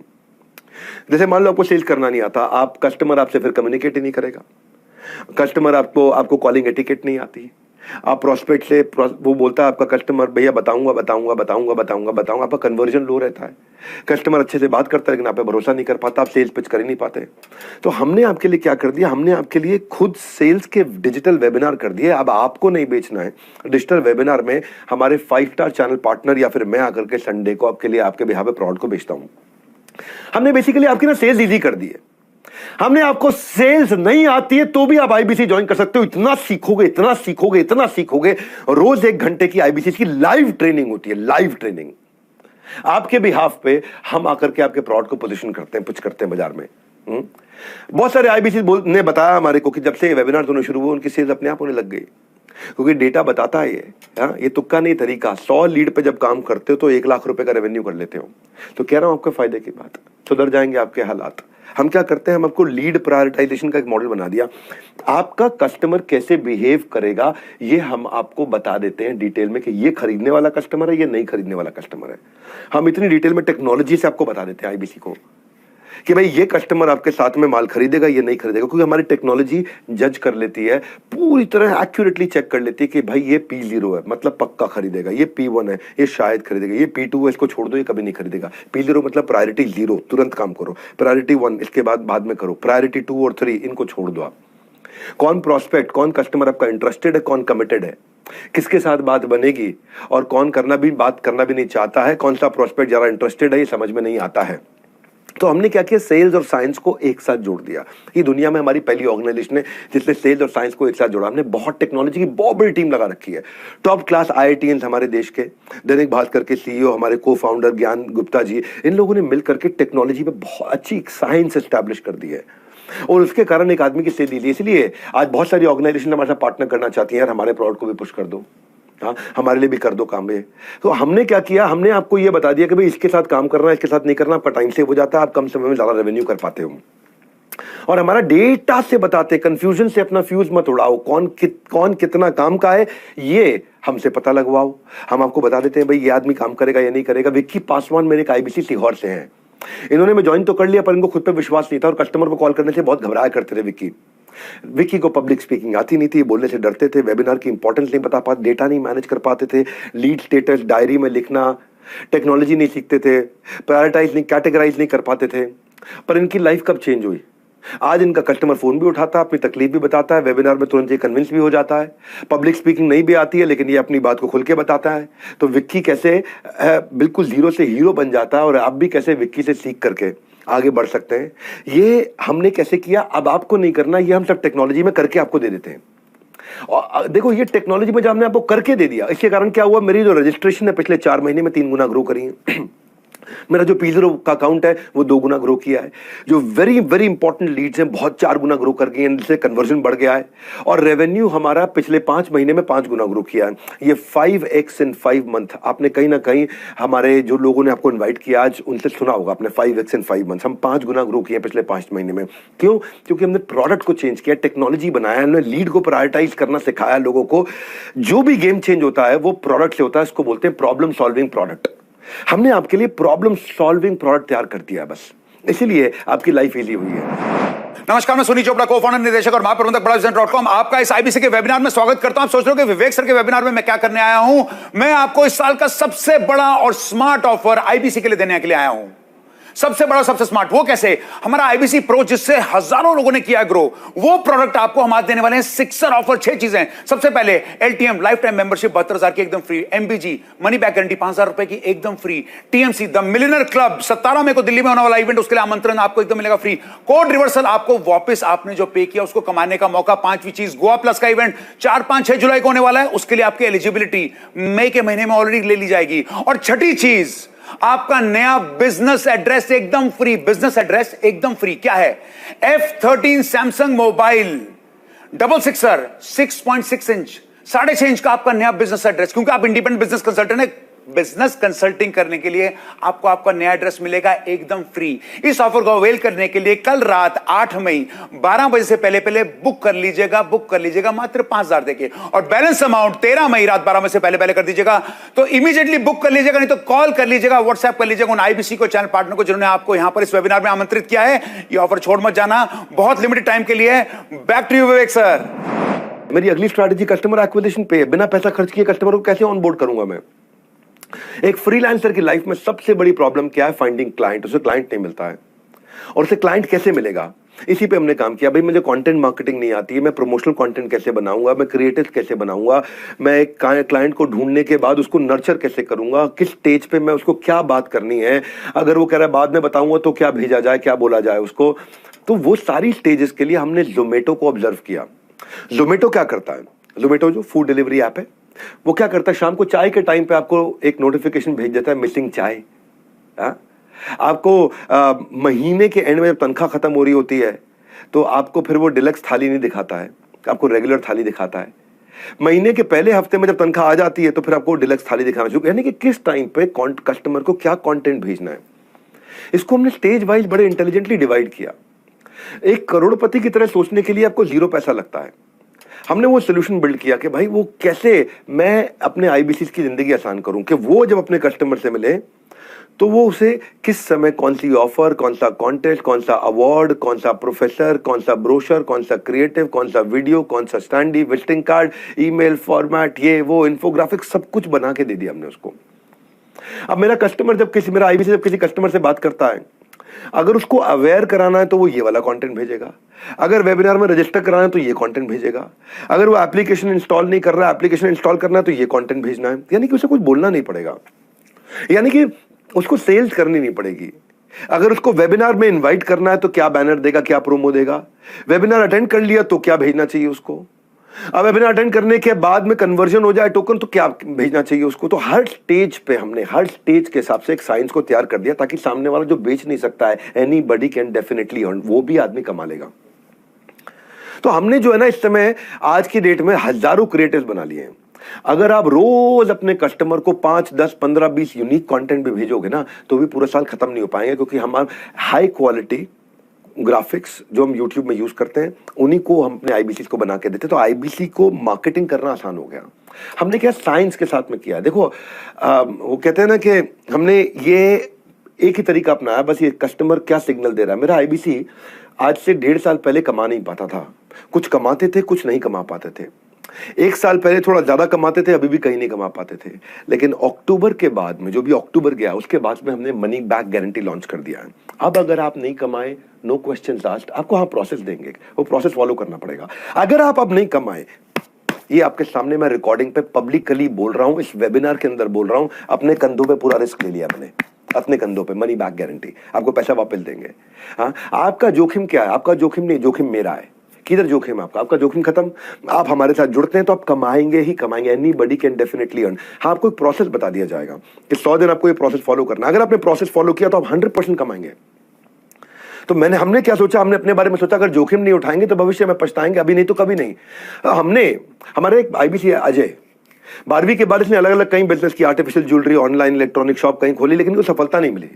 जैसे मान लो आपको सेल्स करना नहीं आता, आप कस्टमर आपसे फिर कम्युनिकेट ही नहीं करेगा, कस्टमर आपको कॉलिंग एटिकेट नहीं आती, आप प्रोस्पेक्ट से वो बोलता है आपका कस्टमर भैया बताऊंगा बताऊंगा बताऊंगा बताऊंगा बताऊंगा, आपका कन्वर्जन लो रहता है, कस्टमर अच्छे से बात करता है लेकिन आप पे भरोसा नहीं कर पाता, आप सेल्स पिच कर ही नहीं पाते। तो हमने आपके लिए क्या कर दिया, हमने आपके लिए खुद सेल्स के डिजिटल वेबिनार कर दिए। अब आपको नहीं बेचना है, डिजिटल वेबिनार में हमारे 5 स्टार चैनल पार्टनर या फिर मैं आकर के संडे को आपके लिए आपके बिहाफ पे प्रोडक्ट को बेचता हूं। हमने बेसिकली आपकी ना सेल्स इजी कर दी है। हमने आपको सेल्स नहीं आती है तो भी आप आईबीसी ज्वाइन कर सकते हो। इतना सीखोगे, इतना सीखोगे, इतना सीखोगे। रोज 1 घंटे की आईबीसी की लाइव ट्रेनिंग होती है, लाइव ट्रेनिंग आपके बिहाफ पे। हम आकर के आपके प्रोडक्ट को पोजीशन करते हैं, पिच करते हैं बाजार में। बहुत सारे आईबीसी ने बताया हमारे को कि जब से ये वेबिनार होने शुरू हुए उनकी सेल्स अपने आप होने लग गई, क्योंकि डेटा बताता है ये तुक्का नहीं तरीका। 100 लीड पे जब काम करते हो तो 1 लाख रुपए का रेवेन्यू कर लेते हो। तो कह रहा हूं आपके फायदे की बात, सुधर जाएंगे आपके हालात। हम क्या करते हैं, हम आपको लीड प्रायोरिटाइजेशन का एक मॉडल बना दिया। आपका कस्टमर कैसे बिहेव करेगा ये हम आपको बता देते हैं डिटेल में कि ये खरीदने वाला कस्टमर है, ये नहीं खरीदने वाला कस्टमर है। हम इतनी डिटेल में टेक्नोलॉजी से आपको बता देते हैं आईबीसी को कि भाई ये कस्टमर आपके साथ में माल खरीदेगा, ये नहीं खरीदेगा, क्योंकि हमारी टेक्नोलॉजी जज कर लेती है, पूरी तरह एक्यूरेटली चेक कर लेती है कि भाई ये P0 है मतलब पक्का खरीदेगा, ये P1 है ये शायद खरीदेगा, ये P2 है इसको छोड़ दो ये कभी नहीं खरीदेगा, P0 मतलब प्रायोरिटी 0 तुरंत काम करो, प्रायोरिटी 1 इसके बाद में करो, प्रायोरिटी 2 और 3 इनको छोड़ दो आप। कौन प्रोस्पेक्ट, कौन कस्टमर आपका इंटरेस्टेड है, कौन कमिटेड है, किसके साथ बात बनेगी और कौन बात करना भी नहीं चाहता है, कौन सा प्रोस्पेक्ट ज्यादा इंटरेस्टेड है, ये समझ में नहीं आता है। तो हमने क्या किया, सेल्स और साइंस को एक साथ जोड़ दिया। ये दुनिया में हमारी पहली ऑर्गेनाइजेशन है जिसने सेल्स और साइंस को एक साथ जोड़ा। हमने बहुत टेक्नोलॉजी की बहुत बड़ी टीम लगा रखी है, टॉप क्लास आईआईटीएंस हमारे देश के, दैनिक भास्कर के सीईओ हमारे को फाउंडर ज्ञान गुप्ता जी, इन लोगों ने मिलकर के टेक्नोलॉजी पे बहुत अच्छी साइंस एस्टैब्लिश कर दी है और उसके कारण एक आदमी की सेल ली। इसलिए आज बहुत सारी ऑर्गेनाइजेशन हमारे साथ पार्टनर करना चाहती हैं, यार हमारे प्रोडक्ट को भी पुश कर दो, हाँ हमारे लिए भी कर दो काम ये। तो हमने क्या किया, हमने आपको ये बता दिया कि भाई इसके साथ काम करना है, इसके साथ नहीं करना, आपका टाइम सेव हो जाता है, आप कम समय में ज्यादा रेवेन्यू कर पाते हो। और हमारा डेटा से बताते, कंफ्यूजन से अपना फ्यूज मत उड़ाओ, कौन कितना काम का है ये हमसे पता लगवाओ। हम आपको बता देते हैं भाई ये आदमी काम करेगा या नहीं करेगा। विक्की पासवान मेरे एक आईबीसी सीहोर से हैं, इन्होंने मैं ज्वाइन तो कर लिया पर इनको खुद पे विश्वास नहीं था और कस्टमर को कॉल करने से बहुत घबराया करते थे। विक्की को पब्लिक स्पीकिंग आती नहीं थी, बोलने से डरते थे, वेबिनार की इंपॉर्टेंस नहीं बता पाते, डेटा नहीं मैनेज कर पाते थे, लीड स्टेटस डायरी में लिखना, टेक्नोलॉजी नहीं सीखते थे, प्रायोरिटाइज नहीं, कैटेगराइज नहीं कर पाते थे। पर इनकी लाइफ कब चेंज हुई, आज इनका कस्टमर फोन भी उठाता है, अपनी तकलीफ भी बताता है, वेबिनार में तुरंत ये कन्विंस भी हो जाता है, पब्लिक स्पीकिंग नहीं भी आती है लेकिन ये अपनी बात को खुल के बताता है। तो विक्की कैसे बिल्कुल 0 से हीरो बन जाता है और आप भी कैसे विक्की से सीख करके आगे बढ़ सकते हैं, ये हमने कैसे किया। अब आपको नहीं करना, ये हम सब टेक्नोलॉजी में करके आपको दे देते हैं। और देखो ये टेक्नोलॉजी में जब हमने आपको करके दे दिया, इसके कारण क्या हुआ, मेरी जो रजिस्ट्रेशन है पिछले 4 महीने में 3 गुना ग्रो करी है। मेरा जो P0 का अकाउंट है वो 2 गुना ग्रो किया है। जो वेरी वेरी इंपॉर्टेंट लीड्स हैं बहुत 4 गुना ग्रो कर गई हैं, जिससे कन्वर्जन बढ़ गया है और रेवेन्यू हमारा पिछले 5 महीने में 5 गुना ग्रो किया है। ये 5x इन 5 मंथ। आपने कहीं ना कहीं हमारे जो लोगों ने आपको इन्वाइट किया आज उनसे सुना होगा आपने, 5x इन 5 मंथ। हम 5 गुना ग्रो किए पिछले 5 महीने में। क्यों? क्योंकि हमने प्रोडक्ट को चेंज किया, टेक्नोलॉजी बनाया, हमने लीड को प्रायोरिटाइज करना सिखाया लोगों को। जो भी गेम चेंज होता है वो प्रोडक्ट से होता है, इसको बोलते हैं प्रॉब्लम सॉल्विंग प्रोडक्ट। हमने आपके लिए प्रॉब्लम सॉल्विंग प्रोडक्ट तैयार कर दिया बस। इसीलिए आपकी लाइफ इजी हुई है। नमस्कार, मैं सुनील चोपड़ा, को-फाउंडर, निदेशक और महाप्रबंधक बड़ाबिजनेस.com आपका इस आईबीसी के वेबिनार में स्वागत करता हूं। आप सोच रहे हो कि विवेक सर के वेबिनार में मैं क्या करने आया हूं? मैं आपको इस साल का सबसे बड़ा और स्मार्ट ऑफर आईबीसी के लिए देने के लिए आया हूं। सबसे बड़ा, सबसे स्मार्ट। वो कैसे? हमारा आईबीसी प्रो, जिससे हजारों लोगों ने किया ग्रो, वो प्रोडक्ट आपको हम आज देने वाले हैं। सिक्सर ऑफर, 6 चीजें। सबसे पहले एलटीएम लाइफ टाइम मेंबरशिप 72,000 की एकदम free, MBG money back guarantee 5,000 रुपए की एकदम free, TMC the millionaire club 17 मई को दिल्ली में होने वाला इवेंट, उसके लिए आमंत्रण आपको एकदम मिलेगा फ्री। कोड रिवर्सल, आपको वापस आपने जो पे किया उसको कमाने का मौका। 5वीं चीज, गोवा प्लस का इवेंट 4, 5, 6 जुलाई को होने वाला है, उसके लिए आपकी एलिजिबिलिटी मई के महीने में ऑलरेडी ले ली जाएगी। और छठी चीज, आपका नया बिजनेस एड्रेस एकदम फ्री। बिजनेस एड्रेस एकदम फ्री क्या है? F13 Samsung mobile 6.6 inch, 6.5 inch का आपका नया बिजनेस एड्रेस, क्योंकि आप इंडिपेंडेंट बिजनेस कंसल्टेंट है। बिजनेस कंसल्टिंग करने के लिए आपको आपका नया एड्रेस मिलेगा एकदम फ्री। इस ऑफर को अवेल करने के लिए कल रात 8 मई 12 बजे से पहले पहले बुक कर लीजिएगा मात्र 5,000 देके, और बैलेंस अमाउंट 13 मई रात 12 बजे से पहले पहले कर दीजिएगा। तो इमीडिएटली बुक कर लीजिएगा, नहीं तो कॉल कर लीजिएगा, व्हाट्सएप कर लीजिएगा उन आईबीसी को, चैनल पार्टनर को, जिन्होंने आपको यहां पर इस वेबिनार में आमंत्रित किया है। ये ऑफर छोड़ मत जाना, बहुत लिमिटेड टाइम के लिए। Back to you Vivek sir. मेरी अगली स्ट्रैटेजी कस्टमर एक्विजिशन पे है। बिना पैसा खर्च किए कस्टमर को कैसे ऑनबोर्ड करूंगा मैं? एक फ्रीलांसर की लाइफ में सबसे बड़ी प्रॉब्लम क्या है? Finding client. उसे क्लाइंट नहीं मिलता है, और उसे क्लाइंट कैसे मिलेगा? इसी पे हमने काम किया। भाई मुझे कंटेंट मार्केटिंग नहीं आती है, मैं प्रमोशनल कंटेंट कैसे बनाऊंगा, मैं क्रिएटिव कैसे बनाऊंगा, मैं एक क्लाइंट को ढूंढने के बाद उसको नर्चर कैसे करूंगा, किस स्टेज पे मैं उसको क्या बात करनी है, अगर वो कह रहा है बाद में बताऊंगा तो क्या भेजा जाए, क्या बोला जाए उसको। तो वो सारी स्टेजेस के लिए हमने जोमेटो को ऑब्जर्व किया। जोमेटो क्या करता है? जोमेटो जो फूड डिलीवरी ऐप है, वो क्या करता है? शाम को चाय के टाइम पे आपको एक नोटिफिकेशन भेज देता है, मिसिंग चाय। आपको महीने के एंड में जब तनख्वाह खत्म हो रही होती है तो आपको फिर वो डिलक्स थाली नहीं दिखाता है, आपको रेगुलर थाली दिखाता है। महीने के पहले हफ्ते में जब तनख्वाह आ जाती है तो फिर आपको डिलक्स थाली दिखाना शुरू, यानी कि किस टाइम पे कस्टमर को क्या कंटेंट भेजना है। इसको हमने स्टेज वाइज बड़े इंटेलिजेंटली डिवाइड किया। एक करोड़पति की तरह सोचने के लिए आपको 0 पैसा लगता है। हमने वो सोल्यूशन बिल्ड किया कि भाई वो कैसे मैं अपने आईबीसी की जिंदगी आसान करूं, कि वो जब अपने कस्टमर से मिले तो वो उसे किस समय कौन सी ऑफर, कौन सा कॉन्टेस्ट, कौन सा अवार्ड, कौन सा प्रोफेसर, कौन सा ब्रोशर, कौन सा क्रिएटिव, कौन सा वीडियो, कौन सा standee, visiting card, email format, ये वो इन्फोग्राफिक सब कुछ बना के दे दिया हमने उसको। अब मेरा आईबीसी जब किसी कस्टमर से बात करता है, अगर उसको अवेयर कराना है तो वो ये वाला कंटेंट भेजेगा, अगर वेबिनार में रजिस्टर कराना है तो ये कंटेंट भेजेगा, अगर वो एप्लीकेशन इंस्टॉल नहीं कर रहा है, एप्लीकेशन इंस्टॉल करना है तो ये कंटेंट भेजना है। यानी कि उसे कुछ बोलना नहीं पड़ेगा, यानी कि उसको सेल्स करनी नहीं पड़ेगी। अगर उसको वेबिनार में इनवाइट करना है तो क्या बैनर देगा, क्या प्रोमो देगा, वेबिनार अटेंड कर लिया तो क्या भेजना चाहिए उसको, अब वेबिनार अटेंड करने के बाद में कन्वर्जन हो जाए टोकन तो क्या भेजना चाहिए उसको। तो हर स्टेज पे हमने हर स्टेज के हिसाब से एक साइंस को तैयार कर दिया, ताकि सामने वाला जो बेच नहीं सकता है, एनीबॉडी कैन डेफिनेटली अर्न, वो भी आदमी कमा लेगा। तो हमने जो है ना इस समय आज की डेट में हजारों क्रिएटिव्स बना लिए हैं। अगर आप रोज अपने कस्टमर को 5, 10, 15, 20 यूनिक कंटेंट भी भेजोगे ना तो भी पूरा साल खत्म नहीं हो पाएंगे, क्योंकि हमारा हाई क्वालिटी ग्राफिक्स जो हम YouTube में यूज करते हैं उन्हीं को हम अपने आईबीसी को बना के देते हैं। तो आईबीसी को मार्केटिंग करना आसान हो गया। हमने क्या साइंस के साथ में किया। देखो वो कहते हैं ना कि हमने ये एक ही तरीका अपनाया, बस ये कस्टमर क्या सिग्नल दे रहा है। मेरा आईबीसी आज से 1.5 साल पहले कमा नहीं पाता था, कुछ कमाते थे कुछ नहीं कमा पाते थे। 1 साल पहले थोड़ा ज्यादा कमाते थे, अभी भी कहीं नहीं कमा पाते थे। लेकिन अक्टूबर के बाद में, जो भी अक्टूबर गया उसके बाद में हमने मनी बैक गारंटी लॉन्च कर दिया है। अब अगर आप नहीं कमाए, नो क्वेश्चंस आस्क्ड, आपको हाँ प्रोसेस देंगे, वो प्रोसेस फॉलो करना पड़ेगा। अगर आप अब नहीं कमाए, ये आपके सामने मैं रिकॉर्डिंग पे पब्लिकली बोल रहा हूं, इस वेबिनार के अंदर बोल रहा हूं, अपने कंधों पे पूरा रिस्क ले लिया मैंने, अपने कंधों पे मनी बैक गारंटी, आपको पैसा वापस देंगे। हाँ, आपका जोखिम क्या है? आपका जोखिम नहीं, जोखिम मेरा है। किधर जोखिम है आपका? आपका जोखिम खत्म। आप हमारे साथ जुड़ते हैं तो आप कमाएंगे ही कमाएंगे, एनीबॉडी कैन डेफिनेटली अर्न। हाँ, आपको एक प्रोसेस बता दिया जाएगा कि 100 दिन आपको ये प्रोसेस फॉलो करना। अगर आपने प्रोसेस फॉलो किया तो आप 100% कमाएंगे। तो हमने क्या सोचा, हमने अपने बारे में सोचा अगर जोखिम नहीं उठाएंगे तो भविष्य में पछताएंगे, अभी नहीं तो कभी नहीं। हमारे एक आईबीसी अजय 12वीं के बाद इसने अलग अलग कई बिजनेस की, artificial jewellery, online electronic shop कहीं खोली, लेकिन उसको सफलता नहीं मिली।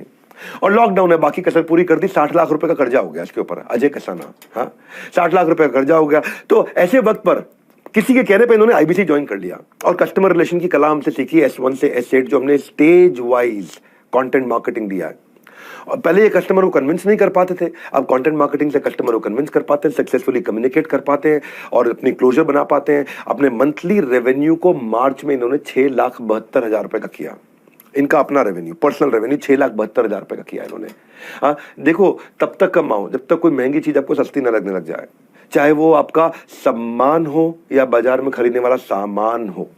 और लॉकडाउन है, बाकी कसर पूरी कर दी, 60 लाख रुपए का कर्जा हो गया इसके ऊपर, अजय कसाना। हाँ, 60 लाख रुपए का कर्जा हो गया। तो ऐसे वक्त पर किसी के कहने पे इन्होंने आईबीसी ज्वाइन कर लिया और कस्टमर रिलेशन की कला हमसे सीखी, S1 से S8 जो हमने स्टेज वाइज कंटेंट मार्केटिंग दिया है। और पहले ये कस्टमर को कन्विंस नहीं कर पाते थे, अब कंटेंट मार्केटिंग से कस्टमर को कन्विंस कर पाते हैं, सक्सेसफुली कम्युनिकेट कर पाते हैं और अपनी क्लोजर बना पाते हैं। अपने मंथली रेवेन्यू को मार्च में इन्होंने 6,72,000 रुपए का किया। इनका अपना रेवेन्यू, पर्सनल रेवेन्यू 6,72,000 रुपए का किया इन्होंने। हाँ देखो, तब तक कमाओ जब तक कोई महंगी चीज आपको सस्ती ना लगने लग जाए, चाहे वो आपका सम्मान हो या बाजार में खरीदने वाला सामान हो।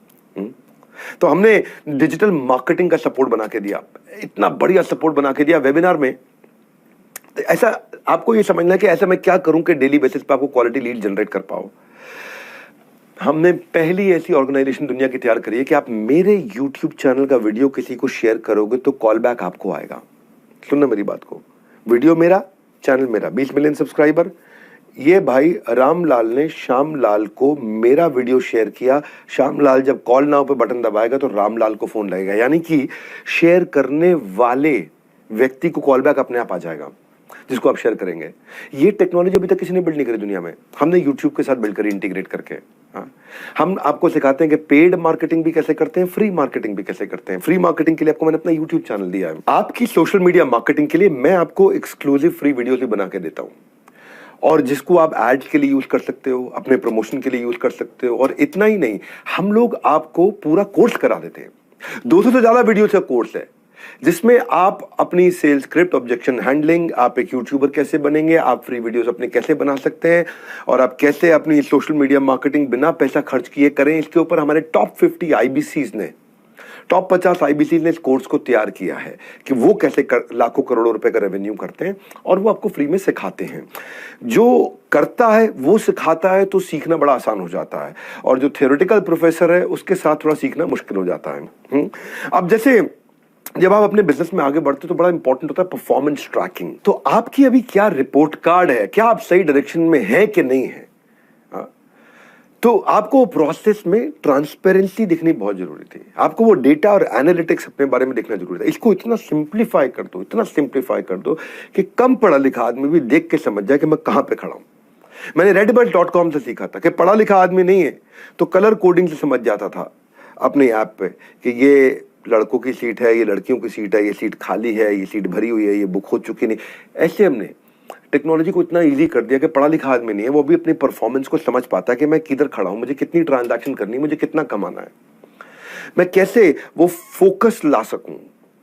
तो हमने डिजिटल मार्केटिंग का सपोर्ट बना के दिया, इतना बढ़िया सपोर्ट बना के दिया वेबिनार में। ऐसा आपको ये समझना है कि ऐसा मैं क्या करूं कि डेली बेसिस पे आपको क्वालिटी लीड जनरेट कर पाओ। हमने पहली ऐसी ऑर्गेनाइजेशन दुनिया की तैयार करी है कि आप मेरे YouTube चैनल का वीडियो किसी को शेयर करोगे तो कॉल बैक आपको आएगा। सुनना मेरी बात को, वीडियो मेरा, चैनल मेरा, 20 मिलियन सब्सक्राइबर। ये भाई रामलाल ने श्यामलाल को मेरा वीडियो शेयर किया। श्यामलाल जब कॉल नाउ पे बटन दबाएगा तो रामलाल को फोन लगेगा, यानी कि शेयर करने वाले व्यक्ति को कॉल बैक अपने आप आ जाएगा जिसको आप शेयर करेंगे। ये टेक्नोलॉजी अभी तक किसी ने बिल्ड नहीं करी दुनिया में, हमने YouTube के साथ बिल्ड करी, इंटीग्रेट करके। हाँ, हम आपको सिखाते हैं कि पेड मार्केटिंग भी कैसे करते हैं, फ्री मार्केटिंग भी कैसे करते हैं। फ्री मार्केटिंग के लिए आपको मैंने अपना YouTube चैनल दिया है। आपकी सोशल मीडिया मार्केटिंग के लिए मैं आपको एक्सक्लूसिव फ्री वीडियोस भी बना के देता हूं, और जिसको आप एड्स के लिए यूज कर सकते हो, अपने प्रमोशन के लिए यूज कर सकते हो। और इतना ही नहीं, हम लोग आपको पूरा कोर्स करा देते हैं। 200 से ज्यादा वीडियो का कोर्स है जिसमें आप अपनी सेल्स स्क्रिप्ट, ऑब्जेक्शन हैंडलिंग, आप एक यूट्यूबर कैसे बनेंगे, आप फ्री वीडियोस अपने कैसे बना सकते हैं, और आप कैसे अपनी सोशल मीडिया मार्केटिंग बिना पैसा खर्च किए करें। इसके ऊपर हमारे टॉप 50 IBCs ने, टॉप 50 IBCs ने इस कोर्स को तैयार किया है कि वो कैसे लाखों करोड़ों रुपए का रेवेन्यू करते हैं, और वो आपको फ्री में सिखाते हैं। जो करता है वो सिखाता है तो सीखना बड़ा आसान हो जाता है, और जो थियोरेटिकल प्रोफेसर है उसके साथ थोड़ा सीखना मुश्किल हो जाता है। अब जैसे जब आप अपने बिजनेस में आगे बढ़ते हो तो बड़ा इंपॉर्टेंट होता है परफॉर्मेंस ट्रैकिंग। तो आपकी अभी क्या रिपोर्ट कार्ड है, क्या आप सही डायरेक्शन में है कि नहीं है। तो आपको प्रोसेस में ट्रांसपेरेंसी दिखनी बहुत जरूरी थी। आपको वो डेटा और एनालिटिक्स अपने बारे में देखना जरूरी था। इसको इतना सिंप्लीफाई कर दो, इतना सिंप्लीफाई कर दो कि कम पढ़ा लिखा आदमी भी देख के समझ जाए कि मैं कहां पे खड़ा हूं। मैंने redbird.com से सीखा था कि पढ़ा लिखा आदमी नहीं है तो कलर कोडिंग से समझ जाता था अपने ऐप पे कि ये लड़कों की सीट है, ये लड़कियों की सीट है, ये सीट खाली है, ये सीट भरी हुई है, ये बुक हो चुकी नहीं। ऐसे हमने टेक्नोलॉजी को इतना इजी कर दिया कि पढ़ा लिखा आदमी नहीं है वो भी अपनी परफॉर्मेंस को समझ पाता है कि मैं किधर खड़ा हूं, मुझे कितनी ट्रांजैक्शन करनी है, मुझे कितना कमाना है, मैं कैसे वो फोकस ला सकूं,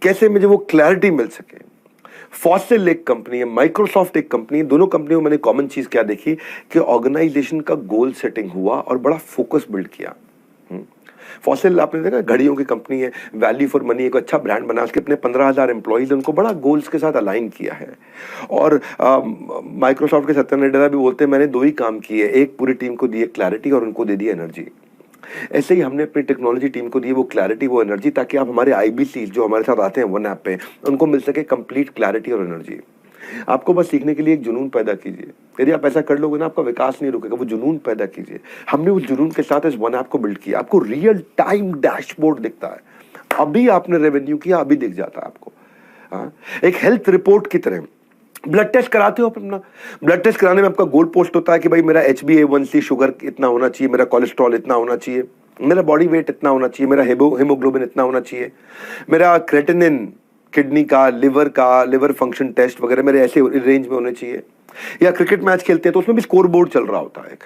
कैसे मुझे वो क्लैरिटी मिल सके। फॉसिल एक कंपनी है, माइक्रोसॉफ्ट एक कंपनी है। दोनों कंपनियों में मैंने कॉमन चीज क्या देखी कि ऑर्गेनाइजेशन का गोल सेटिंग हुआ और बड़ा फोकस बिल्ड किया। फॉसिल आपने देखा घड़ियों की कंपनी है, वैल्यू फॉर मनी एक अच्छा ब्रांड बना के अपने 15,000 एम्प्लॉइज उनको बड़ा गोल्स के साथ अलाइन किया है। और माइक्रोसॉफ्ट के सत्या नाडेला भी बोलते हैं मैंने 2 ही काम किए, एक पूरी टीम को दिए क्लैरिटी और उनको दे दी एनर्जी। ऐसे ही हमने अपनी टेक्नोलॉजी टीम को दी वो क्लैरिटी, वो एनर्जी, ताकि आप हमारे IBC जो हमारे साथ आते हैं वन ऐप पे उनको मिल सके कंप्लीट क्लैरिटी और एनर्जी। आपको बस सीखने के लिए एक जुनून पैदा कीजिए। यदि आप ऐसा कर लोगे ना आपका विकास नहीं रुकेगा, वो जुनून पैदा कीजिए। हमने उस जुनून के साथ इस वन ऐप को बिल्ड किया। आपको रियल टाइम डैशबोर्ड दिखता है, अभी आपने रेवेन्यू किया अभी दिख जाता है आपको। एक हेल्थ रिपोर्ट की तरह ब्लड टेस्ट कराते हो अपना, ब्लड टेस्ट कराने में आपका गोल पोस्ट होता है कि भाई मेरा HbA1c शुगर इतना होना चाहिए, मेरा कोलेस्ट्रॉल इतना होना चाहिए, मेरा बॉडी वेट इतना होना चाहिए, मेरा हीमोग्लोबिन इतना होना चाहिए, मेरा क्रेटिनिन किडनी का, लिवर फंक्शन टेस्ट वगैरह मेरे ऐसे रेंज में होने चाहिए। या क्रिकेट मैच खेलते हैं तो उसमें भी स्कोर बोर्ड चल रहा होता है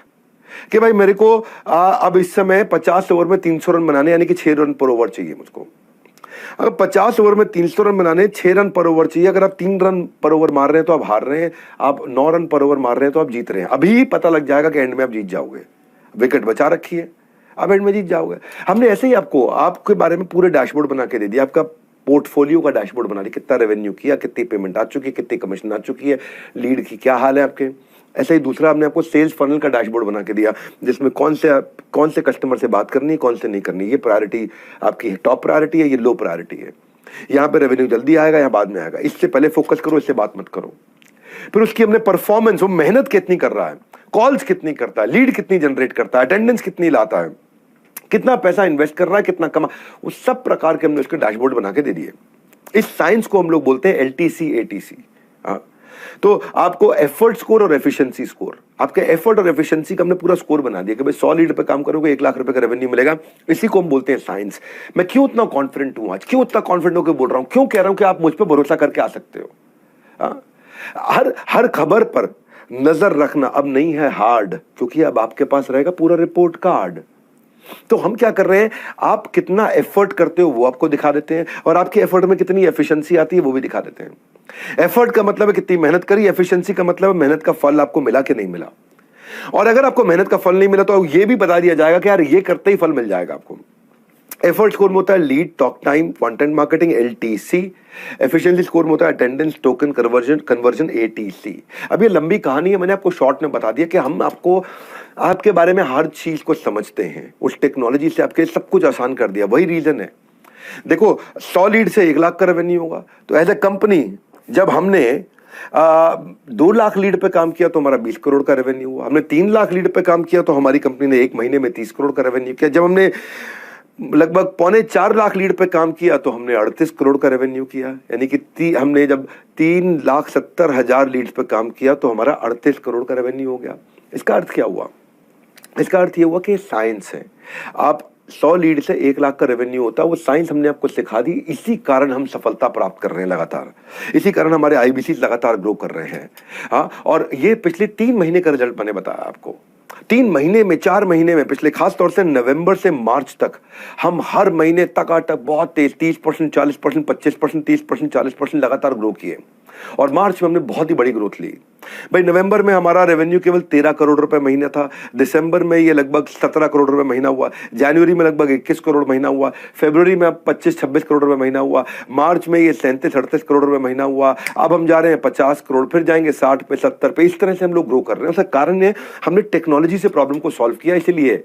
कि भाई मेरे को अब इस समय 50 ओवर में 300 रन बनाने, यानी कि 6 रन पर ओवर चाहिए मुझको। अगर 50 ओवर में 300 रन बनाने 6 रन पर ओवर चाहिए, अगर आप 3 रन पर ओवर मार रहे हैं तो आप हार रहे हैं, आप 9 रन पर ओवर मार रहे हैं तो आप जीत रहे हैं। अभी पता लग जाएगा कि एंड में आप जीत जाओगे, विकेट बचा रखी है, आप एंड में जीत जाओगे। हमने ऐसे ही आपको आपके बारे में पूरे डैशबोर्ड बना के दे दिया, आपका पोर्टफोलियो का डैशबोर्ड बना दिया, कितना रेवेन्यू किया, कितनी पेमेंट आ चुकी है, कितनी कमीशन आ चुकी है, लीड की क्या हाल है आपके। ऐसे ही दूसरा हमने आपको सेल्स फनल का डैशबोर्ड बना के दिया जिसमें कौन से कस्टमर से बात करनी है, कौन से नहीं करनी, ये प्रायोरिटी आपकी टॉप प्रायोरिटी है, ये लो प्रायोरिटी है, यहाँ पे रेवेन्यू जल्दी आएगा या बाद में आएगा, इससे पहले फोकस करो, इससे बात मत करो। फिर उसकी हमने परफॉर्मेंस, वो मेहनत कितनी कर रहा है, कॉल्स कितनी करता है, लीड कितनी जनरेट करता है, अटेंडेंस कितनी लाता है, कितना पैसा इन्वेस्ट कर रहा है, कितना कमा, उस सब प्रकार के हमने उसके डैशबोर्ड बना के दे दिए। इस साइंस को हम लोग बोलते हैं LTC ATC। तो आपको एफर्ट स्कोर और एफिशिएंसी स्कोर, आपके एफर्ट और एफिशिएंसी का हमने पूरा स्कोर बना दिया कि भाई 100 लीड पे काम करोगे 1 लाख रुपए का रेवेन्यू मिलेगा। इसी को हम बोलते हैं साइंस। मैं क्यों इतना कॉन्फिडेंट हूं आज, क्यों इतना कॉन्फिडेंट होकर बोल रहा हूं, क्यों कह रहा हूं कि आप मुझ पर भरोसा करके आ सकते हो। हाँ? हर हर खबर पर नजर रखना अब नहीं है हार्ड, क्योंकि अब आपके पास रहेगा पूरा रिपोर्ट कार्ड। तो हम क्या कर रहे हैं, आप कितना एफर्ट करते हो वो आपको दिखा देते हैं, और आपके एफर्ट में कितनी एफिशिएंसी आती है वो भी दिखा देते हैं। एफर्ट का मतलब है कितनी मेहनत करी, एफिशिएंसी का मतलब है मेहनत का फल आपको मिला कि नहीं मिला। और अगर आपको मेहनत का फल नहीं मिला तो ये भी बता दिया जाएगा कि यार ये करते ही फल मिल जाएगा आपको। एफर्ट स्कोर में होता है lead, talk time, content marketing LTC। Efficiency score में होता है अटेंडेंस, टोकन कन्वर्जन ATC। अब ये लंबी कहानी है, मैंने आपको शॉर्ट में बता दिया कि हम आपको आपके बारे में हर चीज को समझते हैं, उस टेक्नोलॉजी से आपके सब कुछ आसान कर दिया। वही रीजन है, देखो 100 लीड से 1 लाख का रेवेन्यू होगा, तो एज ए कंपनी जब हमने 2 लाख लीड पे काम किया तो हमारा 20 करोड़ का रेवेन्यू हुआ। हमने 3 लाख लीड पे काम किया तो हमारी कंपनी ने 1 महीने में 30 करोड़ का रेवेन्यू किया। जब हमने लगभग 3.25 लाख लीड पे काम किया तो हमने 38 करोड़ का रेवेन्यू किया। यानी कि हमने जब 3,70,000 लीड्स पे काम किया तो हमारा 38 करोड़ का रेवेन्यू हो गया। इसका अर्थ क्या हुआ? इसका अर्थ ये हुआ कि साइंस है। आप 100 लीड से 1 लाख का रेवेन्यू होता है, वो साइंस हमने आपको सिखा दी। इसी कारण हम सफलता प्राप्त कर रहे हैं लगातार, इसी कारण हमारे IBC लगातार ग्रो कर रहे हैं। हाँ, और ये पिछले 3 महीने का रिजल्ट मैंने बताया आपको। 3 महीने में, 4 महीने में, पिछले खास तौर से नवंबर से मार्च तक हम हर महीने तक बहुत तेज 30%, 40%, 25%, 30%, 40% लगातार ग्रो किए। और मार्च में हमने बहुत ही बड़ी ग्रोथ ली भाई। नवंबर में हमारा रेवेन्यू केवल 13 करोड़ रुपए महीना था, दिसंबर में ये लगभग 17 करोड़ रुपए महीना हुआ, जनवरी में लगभग 21 करोड़ महीना हुआ, फरवरी में अब 25-26 करोड़ रुपए महीना हुआ, मार्च में ये 37-38 करोड़ रुपए महीना हुआ। अब हम जा रहे हैं 50 करोड़, फिर जाएंगे 60 पे, 70 पे। इस तरह से हम लोग ग्रो कर रहे हैं। उसका कारण है हमने टेक्नोलॉजी से प्रॉब्लम को सॉल्व किया। इसलिए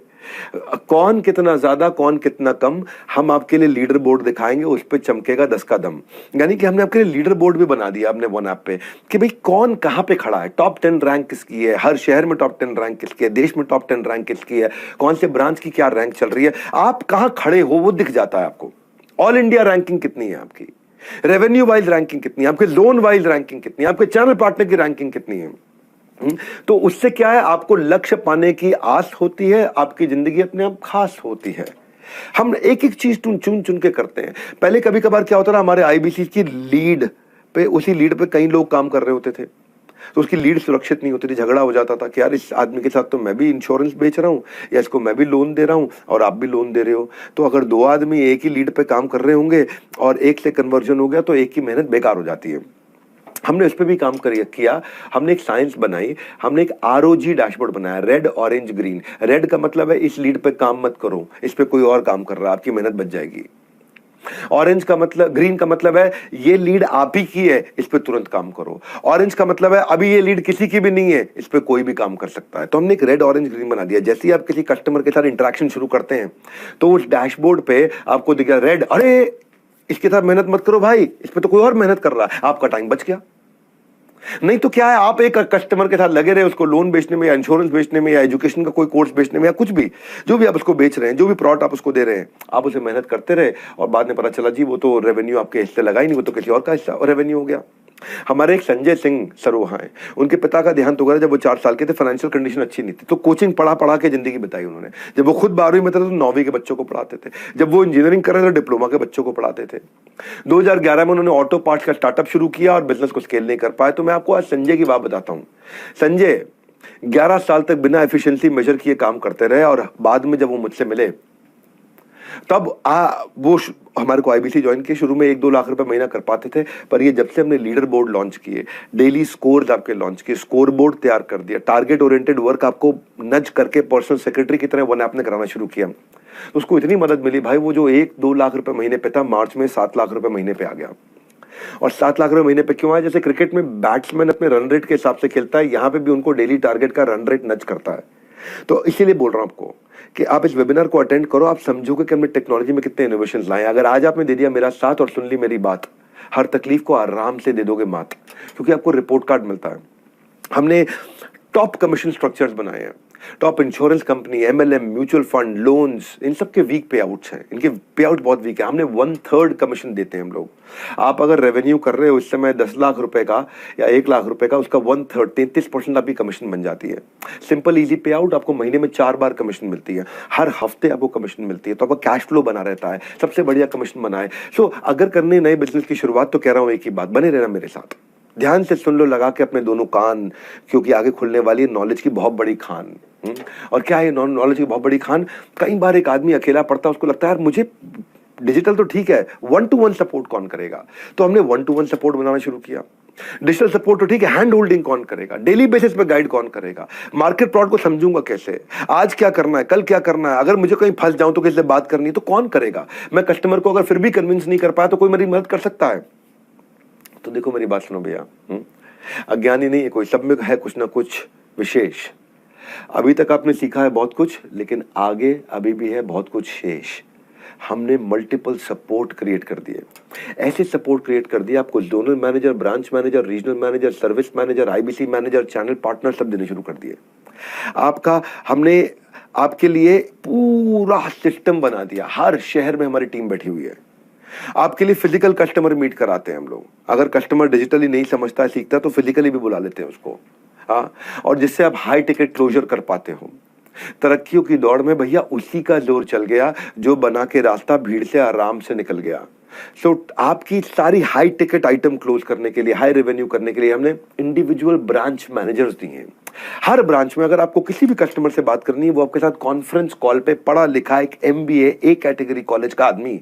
कौन कितना ज्यादा, कौन कितना कम, हम आपके लिए लीडर बोर्ड दिखाएंगे, उस पे चमकेगा 10 का दम। यानी कि हमने आपके लिए लीडर बोर्ड भी बना दिया अपने वन ऐप पे कि भाई कौन कहां पे खड़ा है, टॉप 10 रैंक किसकी है, हर शहर में टॉप 10 रैंक किसकी है, देश में टॉप 10 रैंक किसकी है, कौन से ब्रांच की क्या रैंक चल रही है, आप कहां खड़े हो वो दिख जाता है आपको। ऑल इंडिया रैंकिंग कितनी है आपकी, रेवेन्यू वाइज रैंकिंग कितनी है आपके, जोन वाइज रैंकिंग कितनी है आपके, चैनल पार्टनर की रैंकिंग कितनी है। तो उससे क्या है, आपको लक्ष्य पाने की आस होती है, आपकी जिंदगी अपने आप खास होती है। हम एक एक चीज चुन चुन के करते हैं। पहले कभी कभार क्या होता था, हमारे IBC की लीड पे, उसी लीड पे कई लोग काम कर रहे होते थे, तो उसकी लीड सुरक्षित नहीं होती थी। झगड़ा हो जाता था कि यार इस आदमी के साथ तो मैं भी इंश्योरेंस बेच रहा हूं, या इसको मैं भी लोन दे रहा हूं और आप भी लोन दे रहे हो। तो अगर 2 आदमी एक ही लीड पे काम कर रहे होंगे और एक से कन्वर्जन हो गया तो एक की मेहनत बेकार हो जाती है। हमने इस पे भी काम किया। हमने एक साइंस बनाई, हमने एक ROG डैशबोर्ड बनाया, रेड ऑरेंज ग्रीन। रेड का मतलब है इस लीड पे काम मत करो, इस पे कोई और काम कर रहा है, आपकी मेहनत बच जाएगी। ऑरेंज का मतलब, ग्रीन का मतलब है ये लीड आप ही की है, इस पे तुरंत काम करो। ऑरेंज का मतलब है अभी ये लीड किसी की भी नहीं है, इस पे कोई भी काम कर सकता है। तो हमने एक रेड ऑरेंज ग्रीन बना दिया। जैसे ही आप किसी कस्टमर के साथ इंटरेक्शन शुरू करते हैं तो उस डैशबोर्ड पे आपको दिखेगा रेड, अरे इसके साथ मेहनत मत करो भाई, इस पे तो कोई और मेहनत कर रहा है, आपका टाइम बच गया। नहीं तो क्या है, आप एक कस्टमर के साथ लगे रहे, उसको लोन बेचने में या इंश्योरेंस बेचने में या एजुकेशन का कोई कोर्स बेचने में या कुछ भी, जो भी आप उसको बेच रहे हैं, जो भी प्रोडक्ट आप उसको दे रहे हैं, आप उसे मेहनत करते रहे और बाद में पता चला जी वो तो रेवेन्यू आपके हिस्से लगा ही नहीं, वो तो किसी और का हिस्सा रेवेन्यू हो गया। हमारे एक संजय सिंह सर वहाँ हैं, उनके पिता का देहांत हो गया जब वो 4 साल के थे। फाइनेंशियल कंडीशन अच्छी नहीं थी, तो कोचिंग पढ़ा के जिंदगी बिताई उन्होंने। जब वो खुद 12वीं में थे तो 9वीं के बच्चों को पढ़ाते थे, जब वो इंजीनियरिंग कर रहे थे तो डिप्लोमा के बच्चों को पढ़ाते थे। 2011 में उन्होंने ऑटो पार्ट्स का स्टार्टअप शुरू किया और बिजनेस को स्केल नहीं कर पाए। तो मैं आपको आज संजय की बात बताता हूँ। संजय 11 साल तक बिना एफिशिएंसी मेजर किए काम करते रहे और बाद में जब वो मुझसे मिले तब वो हमारे को IBC ज्वाइन किए। शुरू में 1-2 लाख रुपए महीना कर पाते थे, पर ये जब से हमने लीडर बोर्ड लॉन्च किए, डेली स्कोर्स आपके लॉन्च किए, स्कोर बोर्ड तैयार कर दिया, टारगेट ओरिएंटेड वर्क आपको नज करके पर्सनल सेक्रेटरी की तरह वन ऐप ने कराना शुरू किया, तो उसको इतनी मदद मिली भाई, वो जो 1-2 लाख रुपए महीने पे था, मार्च में 7 लाख रुपए महीने पे आ गया। और 7 लाख रुपए महीने पे क्यों आया? जैसे क्रिकेट में बैट्समैन अपने रन रेट के हिसाब से खेलता है, यहाँ पे भी उनको डेली टारगेट का रन रेट नज करता है। तो इसीलिए बोल रहा हूं आपको कि आप इस वेबिनार को अटेंड करो, आप समझोगे कि हमने टेक्नोलॉजी में कितने इनोवेशंस लाए। अगर आज आपने दे दिया मेरा साथ और सुन ली मेरी बात, हर तकलीफ को आराम से दे दोगे मात, क्योंकि आपको रिपोर्ट कार्ड मिलता है। हमने टॉप कमीशन स्ट्रक्चर्स बनाए हैं, top insurance company, MLM, mutual fund, loans, इन सब के वीक पे आउट्स हैं, इनके पे आउट बहुत वीक है। हमने 1/3 कमीशन देते हैं हम लोग। आप अगर रेवेन्यू कर रहे हो इस समय 10 लाख रुपए का या 1 लाख रुपए का, उसका 1/3 33% आपकी कमीशन बन जाती है। सिंपल इजी पे आउट, आपको महीने में 4 बार कमीशन मिलती है, हर हफ्ते आपको कमीशन मिलती है, तो आपका कैश फ्लो बना रहता है, सबसे बढ़िया कमीशन बना है। सो अगर करने नए बिजनेस की शुरुआत, तो कह रहा हूं एक ही बात, बने रहना मेरे साथ। ध्यान से सुन लो लगा के अपने दोनों कान, क्योंकि आगे खुलने वाली है नॉलेज की बहुत बड़ी खान। और क्या है नॉलेज की बहुत बड़ी खान? कई बार एक आदमी अकेला पढ़ता है, उसको लगता है यार मुझे डिजिटल तो ठीक है, 1-to-1 सपोर्ट कौन करेगा? तो हमने 1-to-1 सपोर्ट बनाना शुरू किया। डिजिटल सपोर्ट तो ठीक है, हैंड होल्डिंग कौन करेगा? डेली बेसिस पे गाइड कौन करेगा? मार्केट प्लॉट को समझूंगा कैसे? आज क्या करना है, कल क्या करना है? अगर मुझे कहीं फंस जाऊं तो किससे बात करनी है तो कौन करेगा? मैं कस्टमर को अगर फिर भी कन्विंस नहीं कर पाया तो कोई मेरी मदद कर सकता है? तो देखो मेरी बात सुनो भैया, अज्ञानी नहीं है कोई, सब में है कुछ ना कुछ विशेष। अभी तक आपने सीखा है बहुत कुछ, लेकिन आगे अभी भी है बहुत कुछ शेष। हमने मल्टीपल सपोर्ट क्रिएट कर दिए, ऐसे सपोर्ट क्रिएट कर दिए आपको zonal manager, branch manager, regional manager, service manager, IBC manager, channel partner सब देने शुरू कर दिए। हमने आपके लिए पूरा सिस्टम बना दिया। हर शहर में हमारी टीम बैठी हुई है। आपके लिए फिजिकल कस्टमर मीट कराते हैं हम लोग। अगर कस्टमर डिजिटली नहीं समझता है, सीखता है, तो फिजिकली भी बुला लेते हैं उसको। हाँ, और जिससे आप हाई टिकट क्लोजर कर पाते हो। तरक्कियों की दौड़ में भैया उसी का जोर चल गया जो बना के रास्ता भीड़ से आराम से निकल गया। सो आपकी सारी हाई टिकट आइटम क्लोज करने के लिए, हाई रेवेन्यू करने के लिए हमने इंडिविजुअल ब्रांच मैनेजर्स दिए हैं। हर ब्रांच में अगर आपको किसी भी कस्टमर से बात करनी है, वो आपके साथ कॉन्फ्रेंस कॉल पे पढ़ा लिखा एक MBA ए कैटेगरी कॉलेज का आदमी,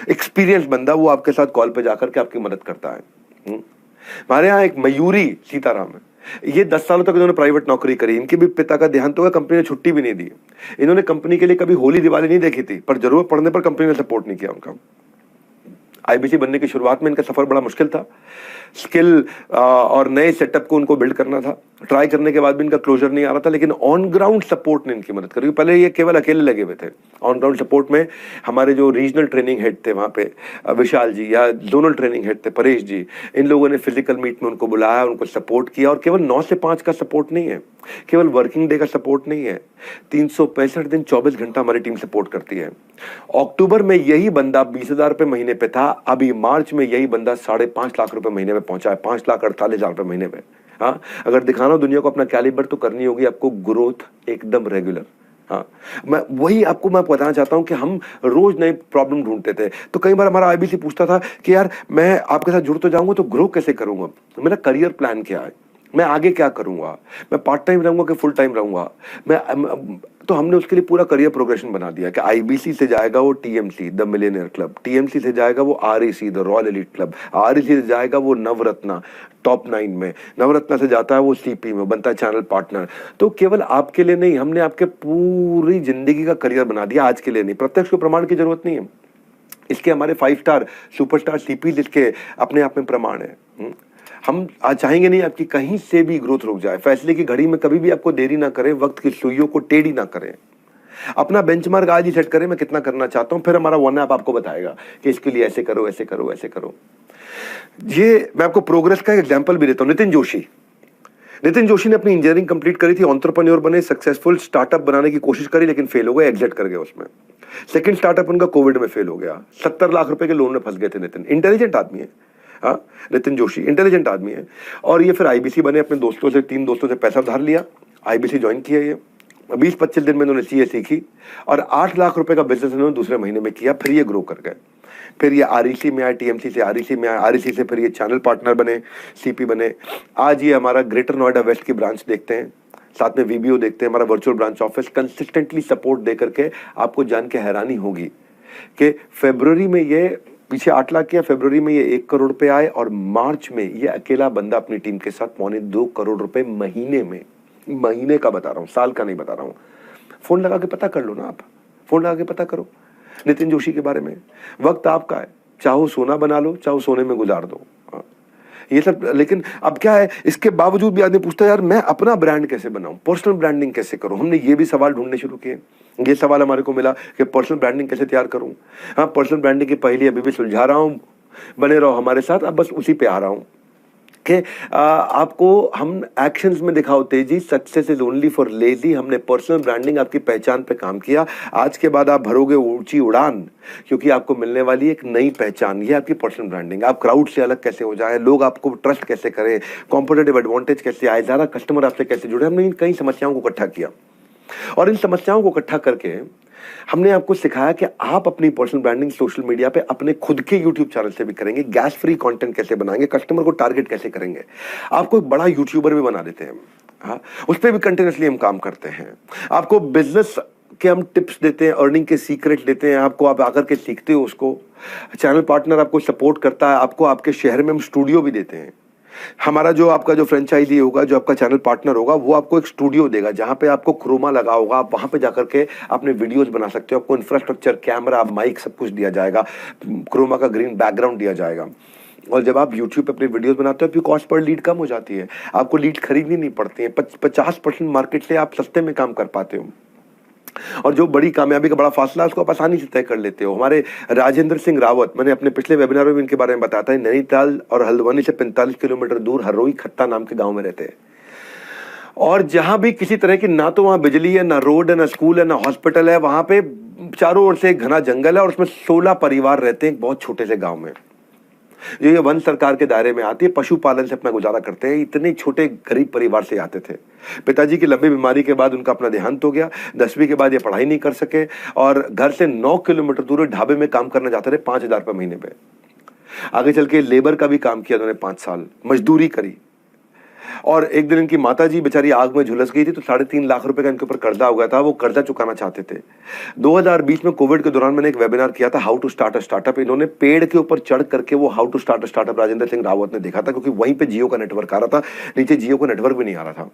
एक्सपीरियंस बंदा, वो आपके साथ कॉल पे जाकर के आपकी मदद करता है। हमारे यहाँ एक मयूरी सीताराम है, ये 10 सालों तक इन्होंने प्राइवेट नौकरी करी। इनके भी पिता का देहांत हो गया, कंपनी ने छुट्टी भी नहीं दी। इन्होंने कंपनी के लिए कभी होली दिवाली नहीं देखी थी, पर जरूरत पड़ने पर कंपनी ने सपोर्ट नहीं किया उनका। आईबीसी बनने की शुरुआत में इनका सफर बड़ा मुश्किल था। स्किल और नए सेटअप को उनको बिल्ड करना था। ट्राई करने के बाद भी इनका क्लोजर नहीं आ रहा था, लेकिन ऑन ग्राउंड सपोर्ट ने इनकी मदद करी। पहले ये केवल अकेले लगे हुए थे। ऑन ग्राउंड सपोर्ट में हमारे जो रीजनल ट्रेनिंग हेड थे वहाँ पे विशाल जी, या जोनल ट्रेनिंग हेड थे परेश जी, इन लोगों ने फिजिकल मीट में उनको बुलाया, उनको सपोर्ट किया। और केवल 9 से 5 का सपोर्ट नहीं है, केवल वर्किंग डे का सपोर्ट नहीं है, 365 दिन 24 घंटा हमारी टीम सपोर्ट करती है। अक्टूबर में यही बंदा 20,000 रुपए महीने पे था, अभी मार्च में यही बंदा 5.5 लाख रुपए महीने में पहुंचा है, 5,48,000 रुपए महीने में। हाँ, अगर दिखाना हो दुनिया को अपना कैलिबर तो करनी होगी आपको ग्रोथ एकदम रेगुलर। हाँ, मैं बताना चाहता हूं कि हम रोज नए प्रॉब्लम ढूंढते थे। तो कई बार हमारा आईबीसी पूछता था कि यार मैं आपके साथ जुड़ तो जाऊंगा, तो ग्रो कैसे करूंगा, मेरा करियर प्लान क्या है, मैं आगे क्या करूंगा, मैं पार्ट टाइम रहूंगा कि फुल टाइम रहूंगा। तो हमने उसके लिए पूरा करियर प्रोग्रेशन बना दिया कि आईबीसी से जाएगा वो TMC the millionaire club, TMC से जाएगा वो REC the royal elite club, REC से जाएगा वो नवरत्ना टॉप 9 में, नवरत्ना से जाता है वो सीपी में, बनता है चैनल पार्टनर। तो केवल आपके लिए नहीं, हमने आपके पूरी जिंदगी का करियर बना दिया। आज के लिए नहीं, प्रत्यक्ष को प्रमाण की जरूरत नहीं है। इसके हमारे 5 स्टार सुपरस्टार सीपी जिसके अपने आप में प्रमाण है। हम आज चाहेंगे नहीं आपकी कहीं से भी ग्रोथ रुक जाए। फैसले की घड़ी में कभी भी आपको देरी ना करें, वक्त की सुइयों को टेढ़ी ना करें। अपना बेंचमार्क आज ही सेट करें, मैं कितना करना चाहता हूं, फिर हमारा वन ऐप आपको बताएगा कि इसके लिए ऐसे करो, ऐसे करो, ऐसे करो। ये मैं आपको प्रोग्रेस का एक एग्जांपल भी देता हूं। नितिन जोशी ने अपनी इंजीनियरिंग कंप्लीट करी थी, एंटरप्रेन्योर बने, सक्सेसफुल स्टार्टअप बनाने की कोशिश करी, लेकिन फेल हो गए, एग्जिट कर गए उसमें। सेकंड स्टार्टअप उनका कोविड में फेल हो गया, 70 लाख रुपए के लोन में फंस गए थे। नितिन इंटेलिजेंट आदमी है, हाँ, नितिन जोशी इंटेलिजेंट आदमी है। और ये फिर आईबीसी बने, अपने दोस्तों से 3 दोस्तों से पैसा उधार लिया, आईबीसी ज्वाइन किया। ये 20-25 दिन में उन्होंने सीए सीखी और 8 लाख रुपए का बिजनेस उन्होंने दूसरे महीने में किया। फिर ये ग्रो कर गए, फिर ये आरईसी में आए, टीएमसी से आरईसी में आए, आरईसी से फिर ये चैनल पार्टनर बने, सीपी बने। आज ये हमारा ग्रेटर नोएडा वेस्ट की ब्रांच देखते हैं, साथ में वीबीओ देखते हैं, हमारा virtual branch office consistently support दे करके आपको जान के हैरानी होगी कि फरवरी में ये पीछे 8 लाख किया, फरवरी में ये 1 करोड़ रुपए आए, और मार्च में ये अकेला बंदा अपनी टीम के साथ 2.25 करोड़ रुपए महीने में, महीने का बता रहा हूं, साल का नहीं बता रहा हूं। फोन लगा के पता कर लो ना, आप फोन लगा के पता करो नितिन जोशी के बारे में। वक्त आपका है, चाहो सोना बना लो, चाहो सोने में गुजार दो। ये सब, लेकिन अब क्या है, इसके बावजूद भी आदमी पूछता है यार मैं अपना ब्रांड कैसे बनाऊं, पर्सनल ब्रांडिंग कैसे करूं। हमने ये भी सवाल ढूंढने शुरू किए। ये सवाल हमारे को मिला कि पर्सनल ब्रांडिंग कैसे तैयार करूं। हाँ, पर्सनल ब्रांडिंग की पहली अभी भी सुलझा रहा हूं, बने रहो हमारे साथ। अब बस उसी पे आ रहा हूं कि आपको हम एक्शंस में दिखाओ तेजी, success is only for lazy. हमने पर्सनल ब्रांडिंग आपकी पहचान पे काम किया। आज के बाद आप भरोगे ऊंची उड़ान, क्योंकि आपको मिलने वाली एक नई पहचान, ये आपकी पर्सनल ब्रांडिंग। आप क्राउड से अलग कैसे हो जाए, लोग आपको ट्रस्ट कैसे करें, कॉम्पिटिटिव एडवांटेज कैसे आए, ज्यादा कस्टमर आपसे कैसे जुड़े। हमने इन कई समस्याओं को इकट्ठा किया और इन समस्याओं को इकट्ठा करके हमने आपको सिखाया कि आप अपनी पर्सनल ब्रांडिंग सोशल मीडिया पे अपने खुद के यूट्यूब चैनल से भी करेंगे, गैस फ्री कंटेंट कैसे बनाएंगे, कस्टमर को टारगेट कैसे करेंगे, आपको एक बड़ा यूट्यूबर भी बना देते हैं। हाँ, उस पर भी कंटिन्यूसली हम काम करते हैं। आपको बिजनेस के हम टिप्स देते हैं, अर्निंग के सीक्रेट देते हैं, आपको आप आकर के सीखते हो उसको। चैनल पार्टनर आपको सपोर्ट करता है, आपको आपके शहर में हम स्टूडियो भी देते हैं। हमारा जो आपका जो फ्रेंचाइजी होगा, जो आपका चैनल पार्टनर होगा, वो आपको एक स्टूडियो देगा जहां पे आपको क्रोमा लगा होगा, आप वहां पे जाकर के अपने वीडियोस बना सकते हो। आपको इंफ्रास्ट्रक्चर, कैमरा, माइक सब कुछ दिया जाएगा, क्रोमा का ग्रीन बैकग्राउंड दिया जाएगा। और जब आप YouTube पे अपनी वीडियोस बनाते हो, आपकी कॉस्ट पर लीड कम हो जाती है, आपको लीड खरीदनी नहीं पड़ती है, 50% मार्केट से आप सस्ते में काम कर पाते हो। और जो बड़ी कामयाबी का बड़ा फासला है उसको आप आसानी से तय कर लेते हो। हमारे राजेंद्र सिंह रावत, मैंने अपने पिछले वेबिनार में भी इनके बारे में बताया था, नैनीताल और हल्द्वानी से 45 किलोमीटर दूर हरोई खत्ता नाम के गांव में रहते हैं। और जहां भी किसी तरह की ना तो वहां बिजली है, ना रोड है, ना स्कूल है, ना हॉस्पिटल है, वहां पे चारों ओर से एक घना जंगल है और उसमें 16 परिवार रहते हैं एक बहुत छोटे से गाँव में। ये वन सरकार के दायरे में आती है, पशुपालन से अपना गुजारा करते हैं। इतने छोटे गरीब परिवार से आते थे। पिताजी की लंबी बीमारी के बाद उनका अपना देहांत हो गया। 10वीं के बाद ये पढ़ाई नहीं कर सके और घर से 9 किलोमीटर दूर ढाबे में काम करना चाहते थे 5,000 रुपये महीने पे। आगे चल के लेबर का भी काम किया उन्होंने, 5 साल मजदूरी करी। और एक दिन इनकी माताजी बेचारी आग में झुलस गई थी, तो 3.5 लाख रुपए का इनके ऊपर कर्जा हो गया था। वो कर्जा चुकाना चाहते थे। 2020 में कोविड के दौरान मैंने एक वेबिनार किया था, how to start a startup. इन्होंने पेड़ के ऊपर चढ़ करके वो how to start a startup Rajendra Singh Rawat ने देखा था, क्योंकि वहीं पे जियो का नेटवर्क आ रहा था, नीचे जियो का नेटवर्क भी नहीं आ रहा था।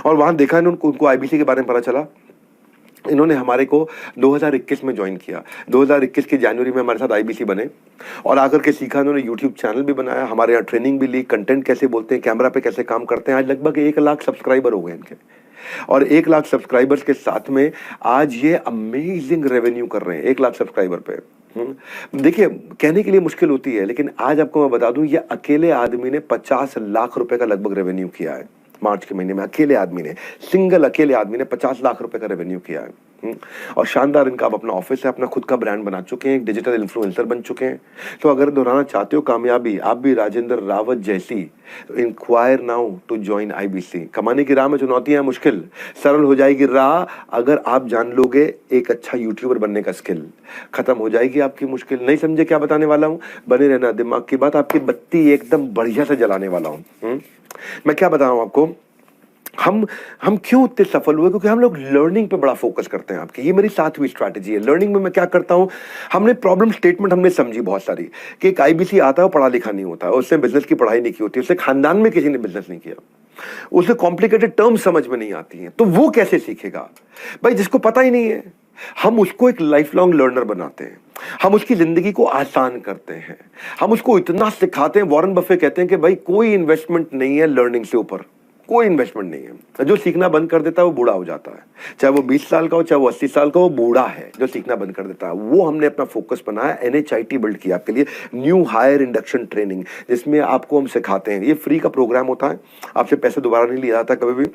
और वहां देखा उनको आईबीसी के बारे में पता चला। इन्होंने हमारे को 2021 में ज्वाइन किया। 2021 के जनवरी में हमारे साथ आईबीसी बने और आकर के सीखा। इन्होंने यूट्यूब चैनल भी बनाया, हमारे यहाँ ट्रेनिंग भी ली, कंटेंट कैसे बोलते हैं, कैमरा पे कैसे काम करते हैं। आज लगभग 1 लाख सब्सक्राइबर हो गए इनके। और 1 लाख सब्सक्राइबर्स के साथ में आज ये अमेजिंग रेवेन्यू कर रहे हैं 1 लाख सब्सक्राइबर पे। देखिए, कहने के लिए मुश्किल होती है, लेकिन आज आपको मैं बता दूं, ये अकेले आदमी ने 50 लाख रुपए का लगभग रेवेन्यू किया है। मार्च के महीने में अकेले आदमी ने, अकेले आदमी ने 50 लाख रुपए का रेवेन्यू किया है। और शानदार इनका अब अपना ऑफिस है, अपना खुद का ब्रांड बना चुके हैं, एक डिजिटल इन्फ्लुएंसर बन चुके हैं। तो अगर दोहराना चाहते हो कामयाबी, आप भी राजेंद्र रावत जैसी, तो enquire now to join IBC. कमाने की राह में चुनौतियां मुश्किल, सरल हो जाएगी राह अगर आप जान लोगे एक अच्छा यूट्यूबर बनने का स्किल। खत्म हो जाएगी आपकी मुश्किल। नहीं समझे क्या बताने वाला हूं? बने रहना, दिमाग की बात, आपकी बत्ती एकदम बढ़िया से जलाने वाला हूं। मैं क्या बताऊं आपको, हम क्यों इतने सफल हुए? क्योंकि हम लोग लर्निंग पे बड़ा फोकस करते हैं। आपकी ये मेरी 7वीं स्ट्रैटेजी है। लर्निंग में मैं क्या करता हूं, हमने प्रॉब्लम स्टेटमेंट हमने समझी बहुत सारी कि एक आईबीसी आता है वो पढ़ा लिखा नहीं होता, उसने बिजनेस की पढ़ाई नहीं की होती, उससे खानदान में किसी ने बिजनेस नहीं किया, उसे कॉम्प्लिकेटेड टर्म समझ में नहीं आती हैं, तो वो कैसे सीखेगा भाई जिसको पता ही नहीं है। हम उसको एक लाइफ लॉन्ग लर्नर बनाते हैं, हम उसकी जिंदगी को आसान करते हैं, हम उसको इतना सिखाते हैं। वॉरेन बफे कहते हैं कि भाई कोई इन्वेस्टमेंट नहीं है लर्निंग से ऊपर, कोई इन्वेस्टमेंट नहीं है। जो सीखना बंद कर देता है वो बूढ़ा हो जाता है, चाहे वो 20 साल का हो, चाहे वो 80 साल का हो, बूढ़ा है जो सीखना बंद कर देता है। वो हमने अपना फोकस बनाया, NHIT बिल्ड किया आपके लिए, न्यू हायर इंडक्शन ट्रेनिंग, जिसमें आपको हम सिखाते हैं। ये फ्री का प्रोग्राम होता है, आपसे पैसे दोबारा नहीं लिया जाता कभी भी।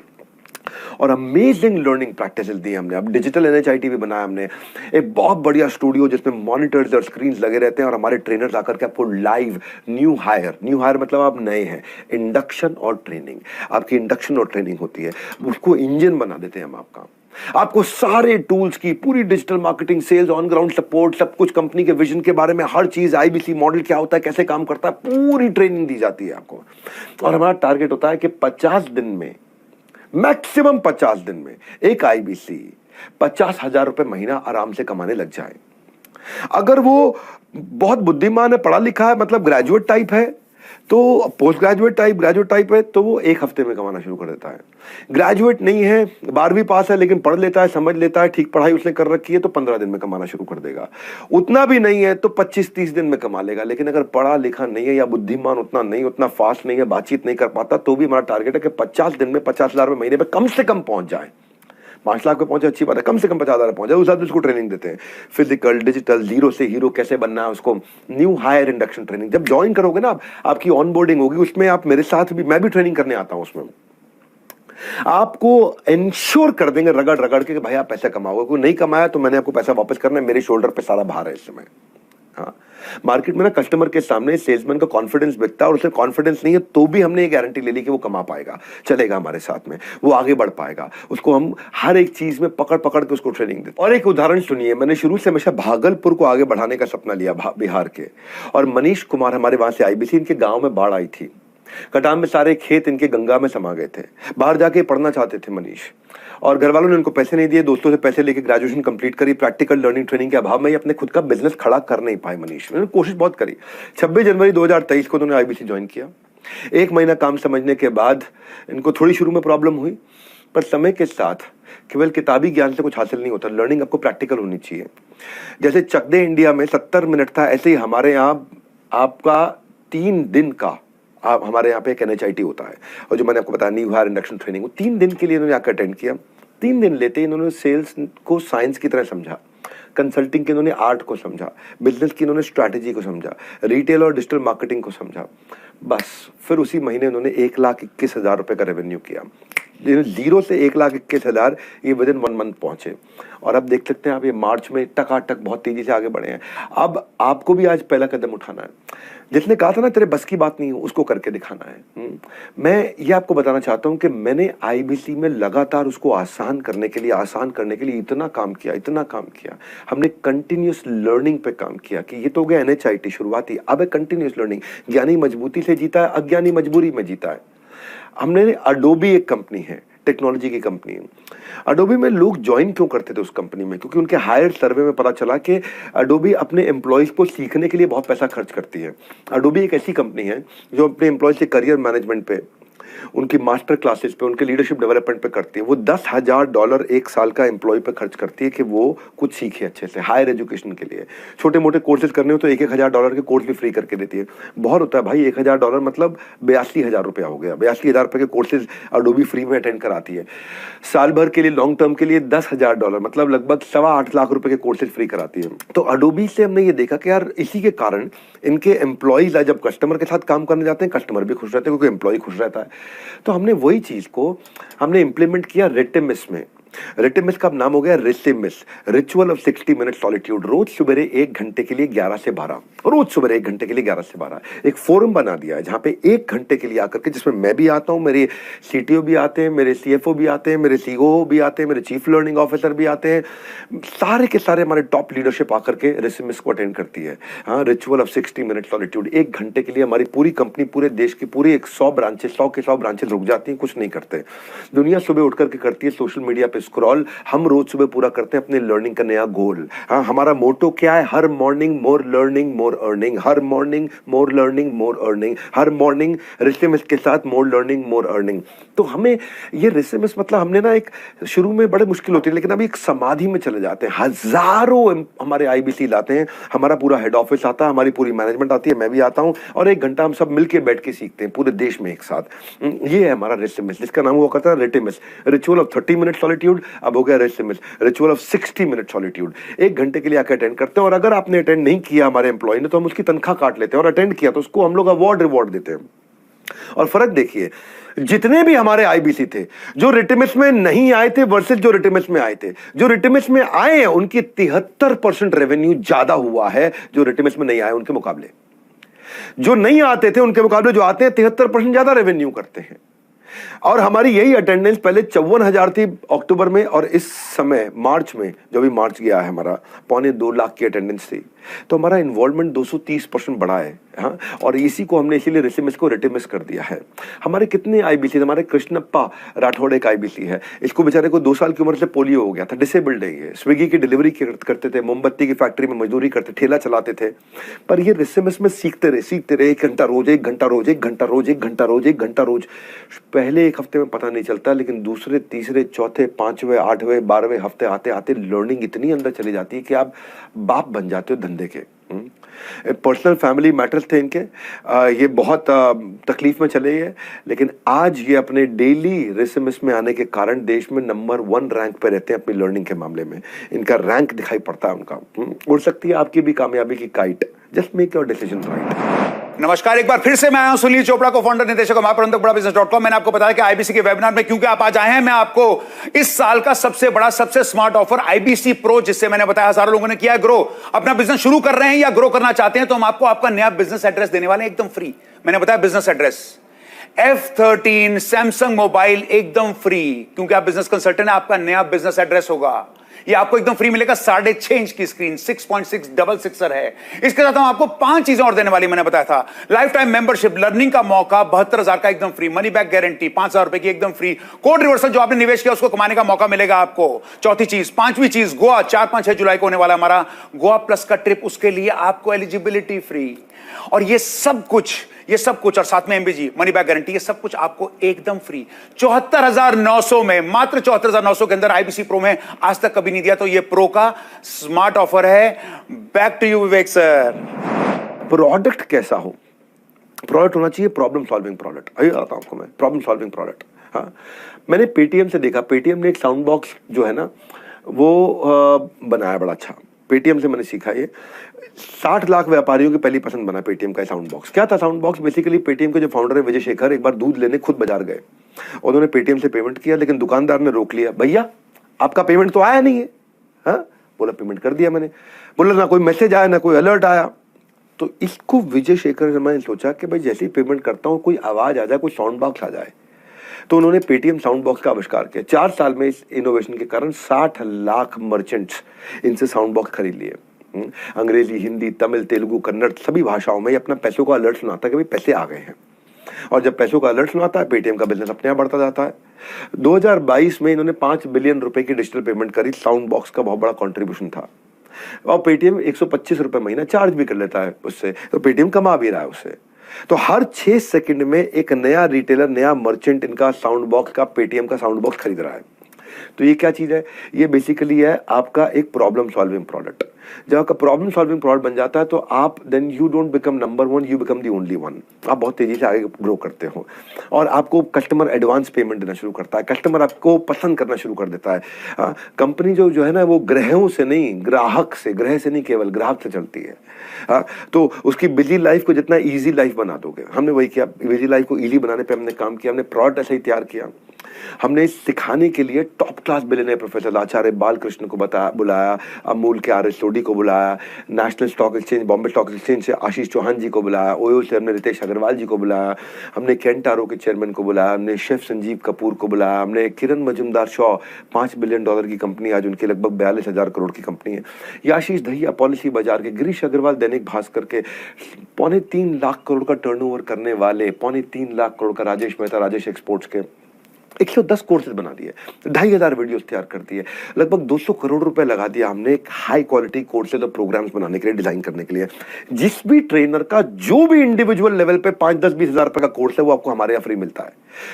और अमेजिंग लर्निंग प्रैक्टिसेस दी हमने। अब डिजिटल NHIT भी बनाया हमने, एक बहुत बढ़िया स्टूडियो जिसमें मॉनिटर्स और स्क्रीन्स लगे रहते हैं और हमारे ट्रेनर्स आकर के आपको लाइव न्यू हायर मतलब आप नए हैं, इंडक्शन और ट्रेनिंग, आपकी इंडक्शन और ट्रेनिंग होती है, उसको इंजन बना देते हैं हम आपका। आपको सारे टूल्स की, पूरी digital marketing, sales, on ground support, सब कुछ, कंपनी के विजन के बारे में हर चीज, आईबीसी मॉडल क्या होता है, कैसे काम करता है, पूरी ट्रेनिंग दी जाती है आपको। और हमारा टारगेट होता है कि 50 दिन में, मैक्सिमम 50 दिन में एक आईबीसी 50,000 रुपए महीना आराम से कमाने लग जाए। अगर वो बहुत बुद्धिमान है, पढ़ा लिखा है, मतलब ग्रेजुएट टाइप है, तो पोस्ट ग्रेजुएट टाइप है, तो वो 1 हफ्ते में कमाना शुरू कर देता है। ग्रेजुएट नहीं है, 12वीं पास है, लेकिन पढ़ लेता है, समझ लेता है, ठीक पढ़ाई उसने कर रखी है, तो 15 दिन में कमाना शुरू कर देगा। उतना भी नहीं है तो 25-30 दिन में कमा लेगा। लेकिन अगर पढ़ा लिखा नहीं है या बुद्धिमान उतना नहीं, उतना फास्ट नहीं है, बातचीत नहीं कर पाता, तो भी हमारा टारगेट है कि 50 दिन में 50,000 रुपए महीने पे कम से कम पहुंच जाए। 5 लाख पे पहुंचे अच्छी बात है, कम से कम 50,000 पहुंच जाए। उस साथ उसको ट्रेनिंग देते हैं, फिजिकल, डिजिटल, जीरो से हीरो कैसे बनना है, उसको न्यू हायर इंडक्शन ट्रेनिंग। जब ज्वाइन करोगे ना, आपकी ऑनबोर्डिंग होगी, उसमें आप मेरे साथ भी, मैं भी ट्रेनिंग करने आता हूं उसमें। आपको इंश्योर कर देंगे रगड़ के भाई आप पैसा कमाओगे। कोई नहीं कमाया तो मैंने आपको पैसा वापस करना है, मेरे शोल्डर पे सारा भार है इस समय। हाँ, मार्केट में ना कस्टमर के सामने सेल्समैन का कॉन्फिडेंस बिकता है, और उसे कॉन्फिडेंस नहीं है तो भी हमने ये गारंटी ले ली कि वो कमा पाएगा, चलेगा हमारे साथ में, वो आगे बढ़ पाएगा। उसको हम हर एक चीज में पकड़ पकड़ के उसको ट्रेनिंग देते। और एक उदाहरण सुनिए, मैंने शुरू से हमेशा भागलपुर को आगे बढ़ाने का सपना लिया, बिहार के, और मनीष कुमार हमारे वहां से आईबीसी, इनके गांव में बाढ़ आई थी, कटान में सारे खेत इनके गंगा में समा गए थे, बाहर जाके पढ़ना चाहते थे मनीष, और घर वालों ने उनको पैसे नहीं दिए, दोस्तों से पैसे लेके ग्रेजुएशन कंप्लीट करी, प्रैक्टिकल लर्निंग ट्रेनिंग के अभाव में ये अपने खुद का बिजनेस खड़ा कर नहीं पाए मनीष। उन्होंने कोशिश बहुत करी। 26 जनवरी 2023 को उन्होंने आईबीसी ज्वाइन किया। 1 महीना काम समझने के बाद इनको थोड़ी शुरू में प्रॉब्लम हुई, पर समय के साथ केवल किताबी ज्ञान से कुछ हासिल नहीं होता, लर्निंग आपको प्रैक्टिकल होनी चाहिए। जैसे चक दे इंडिया में 70 मिनट था, ऐसे ही हमारे यहाँ आपका 3 दिन का हमारे यहाँ पे एक NHIT होता है, और जो मैंने आपको बताया न्यू हायर इंडक्शन ट्रेनिंग, वो 3 दिन के लिए इन्होंने आकर अटेंड किया। 3 दिन लेते ही इन्होंने सेल्स को साइंस की तरह समझा, कंसल्टिंग की इन्होंने आर्ट को समझा, बिजनेस की इन्होंने स्ट्रैटेजी को समझा, रिटेल और डिजिटल मार्केटिंग को समझा। बस फिर उसी महीने उन्होंने 1,21,000 रुपए का रेवेन्यू किया। 0 से 1,21,000 ये विद इन 1 मंथ पहुंचे। और अब देख सकते हैं आप, ये मार्च में टकाटक बहुत तेजी से आगे बढ़े हैं। अब आपको भी आज पहला कदम उठाना है। जिसने कहा था ना तेरे बस की बात नहीं है, उसको करके दिखाना है। मैं ये आपको बताना चाहता हूं कि मैंने आईबीसी में लगातार उसको आसान करने के लिए इतना काम किया। हमने कंटिन्यूस लर्निंग पे काम किया कि ये तो हो गया NHIT शुरुआती, अब है कंटिन्यूस लर्निंग। ज्ञानी मजबूती से जीता है, अज्ञानी मजबूरी में जीता है। हमने अडोबी, एक कंपनी है, टेक्नोलॉजी की कंपनी है। अडोबी में लोग ज्वाइन क्यों करते थे उस कंपनी में? क्योंकि उनके हायर सर्वे में पता चला कि अडोबी अपने एम्प्लॉयज को सीखने के लिए बहुत पैसा खर्च करती है। अडोबी एक ऐसी कंपनी है जो अपने एम्प्लॉयज के करियर मैनेजमेंट पे, उनकी मास्टर क्लासेस पे, उनके लीडरशिप डेवलपमेंट पे करती है। वो $10,000 एक साल का एम्प्लॉय पे खर्च करती है कि वो कुछ सीखे अच्छे से, हायर एजुकेशन के लिए। छोटे मोटे कोर्सेज करने हो तो $1,000 के कोर्स भी फ्री करके देती है। बहुत होता है भाई, $1,000 मतलब 82,000 रुपया हो गया। 82,000 रुपए के कोर्सेज अडोबी फ्री में अटेंड कराती है। साल भर के लिए, लॉन्ग टर्म के लिए $10,000 मतलब लगभग 8.25 लाख रुपए के कोर्सेज फ्री कराती है। तो अडोबी से हमने ये देखा कि यार इसी के कारण इनके एम्प्लॉयज जब कस्टमर के साथ काम करने जाते हैं, कस्टमर भी खुश रहते हैं क्योंकि एम्प्लॉय खुश रहता है। तो हमने वही चीज को हमने इंप्लीमेंट किया रेटिमिस में। रेटिमिस का नाम हो गया रिसिमिस, रिचुअल ऑफ 60 मिनट सॉलिट्यूड। रोज सुबह 1 घंटे के लिए 11 से 12, रोज सुबह 1 घंटे के लिए 11 से 12 एक फोरम बना दिया है जहां पे 1 घंटे के लिए आकर के, जिसमें मैं भी आता हूं, मेरे CTO भी आते हैं, मेरे CFO भी आते हैं, मेरे CEO भी आते हैं, मेरे चीफ लर्निंग ऑफिसर भी आते हैं, सारे के सारे हमारे टॉप लीडरशिप आकर के रिसिमिस को अटेंड करती है। हाँ, रिचुअल ऑफ 60 मिनट सॉलिट्यूड। 1 घंटे के लिए हमारी पूरी कंपनी, पूरे देश की पूरी 100 ब्रांचेस, 100 के 100 ब्रांचेस रुक जाती हैं, कुछ नहीं करते। दुनिया सुबह उठ करके करती है सोशल मीडिया पे स्क्रॉल, हम रोज सुबह पूरा करते हैं अपने लर्निंग का नया गोल। हाँ, हमारा मोटो क्या है? हर morning more learning more earning, हर morning more learning more earning, हर मॉर्निंग रिसिमिस के साथ मोर लर्निंग मोर अर्निंग। तो हमें ये रिसिमिस मतलब हमने ना एक शुरू में बड़े मुश्किल होती है, लेकिन अभी एक समाधि में चले जाते हैं। हजारों हमारे आईबीसी लाते हैं, हमारा पूरा हेड ऑफिस आता है, हमारी पूरी मैनेजमेंट आती है, मैं भी आता हूं, और 1 घंटा हम सब मिलकर बैठ के सीखते हैं पूरे देश में एक साथ। ये है हमारा रिसिमिस, जिसका नाम हुआ करता है रेटिमिस। रिचुअल ऑफ 30 मिनट सॉलिट्यूड अब हो गया रिसिमिस, रिचुअल ऑफ 60 मिनट सॉलिट्यूड। 1 घंटे के लिए आकर अटेंड करते हैं, और अगर आपने अटेंड नहीं किया हमारे एम्प्लॉय ने, तो हम उसकी तनख्वाह काट लेते हैं, और अटेंड किया तो उसको हम लोग अवार्ड रिवॉर्ड देते हैं। और फर्क देखिए, जितने भी हमारे आईबीसी थे जो रिटिमिस में नहीं आए थे वर्सेस जो रिटिमिस में आए थे, जो रिटिमिस में आए हैं उनकी 73% रेवेन्यू ज्यादा हुआ है जो रिटिमिस में नहीं आए उनके मुकाबले। जो नहीं आते थे उनके मुकाबले जो आते हैं 73% ज्यादा रेवेन्यू करते हैं। और हमारी यही अटेंडेंस पहले 54,000 थी अक्टूबर में, और इस समय मार्च में, जो भी मार्च गया है हमारा, 2.25 लाख की अटेंडेंस थी। तो हमारा इन्वॉल्वमेंट 230% बढ़ा है। हाँ, और इसी को हमने इसीलिए रिसिमिस को रेटिमिस कर दिया है। हमारे कितने आईबीसी, हमारे कृष्णप्पा राठौड़ एक आईबीसी है, इसको बेचारे को 2 साल की उम्र से पोलियो हो गया था, डिसेबल्ड है ये। स्विगी की डिलीवरी करते थे, मोमबत्ती की फैक्ट्री में मजदूरी करते, ठेला चलाते थे, पर ये रिसिमिस में सीखते रहे 1 घंटा रोज, 1 घंटा रोज, 1 घंटा रोज, 1 घंटा रोज, 1 घंटा रोज। पहले 1 हफ्ते में पता नहीं चलता, लेकिन दूसरे, तीसरे, चौथे, 5वें, 8वें, 12वें हफ्ते आते आते लर्निंग इतनी अंदर चली जाती है कि आप बाप बन जाते हो धंधे के। पर्सनल फैमिली मैटर्स थे इनके, ये बहुत तकलीफ में चले गए, लेकिन आज ये अपने डेली रिसिमिस में आने के कारण देश में नंबर 1 रैंक पे रहते हैं अपनी लर्निंग के मामले में। इनका रैंक दिखाई पड़ता है उनका। उड़ सकती है आपकी भी कामयाबी की kite. Just make your decision right. नमस्कार, एक बार फिर से मैं आया हूं सुनील चोपड़ा को फाउंडर निदेशक और महाप्रबंधक बड़ा बिजनेस.com। मैंने आपको बताया कि आईबीसी के वेबिनार में क्योंकि आप आज आए हैं, मैं आपको इस साल का सबसे बड़ा सबसे स्मार्ट ऑफर आईबीसी प्रो, जिससे मैंने बताया हजारों लोगों ने किया ग्रो, अपना बिजनेस शुरू कर रहे हैं या ग्रो करना चाहते हैं, तो हम आपको आपका नया बिजनेस एड्रेस देने वाले हैं एकदम फ्री। मैंने बताया business address F13 Samsung mobile एकदम फ्री, क्योंकि आप बिजनेस कंसल्टेंट है, आपका नया बिजनेस एड्रेस होगा। ये आपको एकदम फ्री मिलेगा। 6.5 इंच की स्क्रीन, 6.6 डबल सिक्सर है। इसके साथ हम आपको 5 चीजें और देने वाली, मैंने बताया था। लाइफ टाइम मेंबरशिप, लर्निंग का मौका 72,000 का एकदम फ्री, मनी बैक गारंटी 5,000 रुपए की एकदम फ्री, कोड रिवर्सल, जो आपने निवेश किया उसको कमाने का मौका मिलेगा आपको। चौथी चीज, पांचवी चीज, गोवा 4, 5, 6 जुलाई को होने वाला हमारा गोवा प्लस का ट्रिप, उसके लिए आपको एलिजिबिलिटी फ्री। और ये सब कुछ और साथ में एमबीजी मनी बैक गारंटी, ये सब कुछ आपको एकदम फ्री 74,900 में, मात्र 74,900 के अंदर आईबीसी प्रो में आज तक कभी नहीं दिया। तो ये प्रो का स्मार्ट ऑफर है। Back to you Vivek sir. Product कैसा हो? प्रोडक्ट होना चाहिए प्रॉब्लम सॉल्विंग प्रोडक्ट। अभी आता हूं आपको मैं, प्रॉब्लम सॉल्विंग प्रोडक्ट। हाँ, मैंने पेटीएम से देखा, पेटीएम ने एक साउंड बॉक्स जो है ना वो बनाया बड़ा अच्छा। पेटीएम से मैंने सीखा ये। 60 लाख व्यापारियों की पहली पसंद बना पेटीएम का साउंड बॉक्स। क्या था साउंड बॉक्स? बेसिकली पेटीएम के जो फाउंडर है विजय शेखर, एक बार दूध लेने खुद बाजार गए। उन्होंने पेटीएम से पेमेंट किया, लेकिन दुकानदार ने रोक लिया, भैया आपका पेमेंट तो आया नहीं है। हाँ, बोला पेमेंट कर दिया मैंने। बोला ना कोई मैसेज आया ना कोई अलर्ट आया। तो इसको विजय शेखर ने मैंने सोचा कि भाई जैसे ही पेमेंट करता हूँ कोई आवाज आ जाए, कोई साउंड बॉक्स आ जाए। तो उन्होंने पेटीएम साउंड बॉक्स का आविष्कार किया। 4 साल में इस इनोवेशन के कारण 60 लाख मर्चेंट्स इनसे साउंड बॉक्स खरीद लिए। अंग्रेजी, हिंदी, तमिल, तेलुगु, कन्नड़ सभी भाषाओं में ये अपना पैसों का अलर्ट सुनाता है कि भाई पैसे आ गए हैं। और जब पैसों का अलर्ट सुनाता है, पेटीएम का बिजनेस अपने आप बढ़ता जाता है। 2022 में इन्होंने 5 बिलियन रुपए की डिजिटल पेमेंट करी। साउंड बॉक्स का बहुत बड़ा कॉन्ट्रीब्यूशन था। और पेटीएम 125 रुपए महीना चार्ज भी कर लेता है उससे, तो पेटीएम कमा भी रहा है उससे। तो हर 6 सेकंड में एक नया रिटेलर, नया मर्चेंट इनका साउंड बॉक्स का, पेटीएम का साउंड बॉक्स खरीद रहा है। तो ये क्या चीज है? ये बेसिकली है आपका एक प्रॉब्लम सॉल्विंग प्रोडक्ट। जब आपका प्रॉब्लम सॉल्विंग प्रोडक्ट बन जाता है तो आप then you don't become number 1, you become the only one. आप बहुत तेजी से आगे ग्रो करते हो और आपको कस्टमर एडवांस पेमेंट देना शुरू करता है। कस्टमर आपको पसंद करना शुरू कर देता है। कंपनी जो है ना वो ग्रहों से नहीं, ग्राहक से, ग्रह से नहीं, केवल ग्राहक से चलती है। तो उसकी बिजी लाइफ को जितना ईजी लाइफ बना दोगे, हमने वही किया। बिजी लाइफ को ईजी बनाने पर हमने काम किया। हमने प्रोडक्ट ऐसे ही तैयार किया। हमने सिखाने के लिए टॉप क्लास बिलियनियर प्रोफेसर आचार्य बालकृष्ण को बुलाया, अमूल के आर एस सोडी को बुलाया, national stock exchange, Bombay stock exchange से आशीष चौहान जी को बुलाया, ओयो से हमने रितेश अग्रवाल जी को बुलाया, हमने केंटारो के चेयरमैन को बुलाया, हमने शेफ संजीव कपूर को बुलाया, हमने किरण मजुमदार शॉ, $5 बिलियन की कंपनी, आज उनकी लगभग 42,000 करोड़ की कंपनी है। याशीष दहिया पॉलिसी बाजार के, गिरीश अग्रवाल दैनिक भास्कर के, 3.25 लाख करोड़ का टर्नओवर करने वाले, 3.25 लाख करोड़ का राजेश मेहता, राजेश एक्सपोर्ट्स के 110 कोर्सेज बना दिए, 2,500 वीडियोस तैयार कर दिए, लगभग 200 करोड़ रुपए लगा दिया हमने एक हाई क्वालिटी कोर्सेज और प्रोग्राम्स बनाने के लिए, डिजाइन करने के लिए। जिस भी ट्रेनर का जो भी इंडिविजुअल लेवल पे 5, 10, 20 हजार रुपए का कोर्स है वो आपको हमारे यहाँ फ्री मिलता है,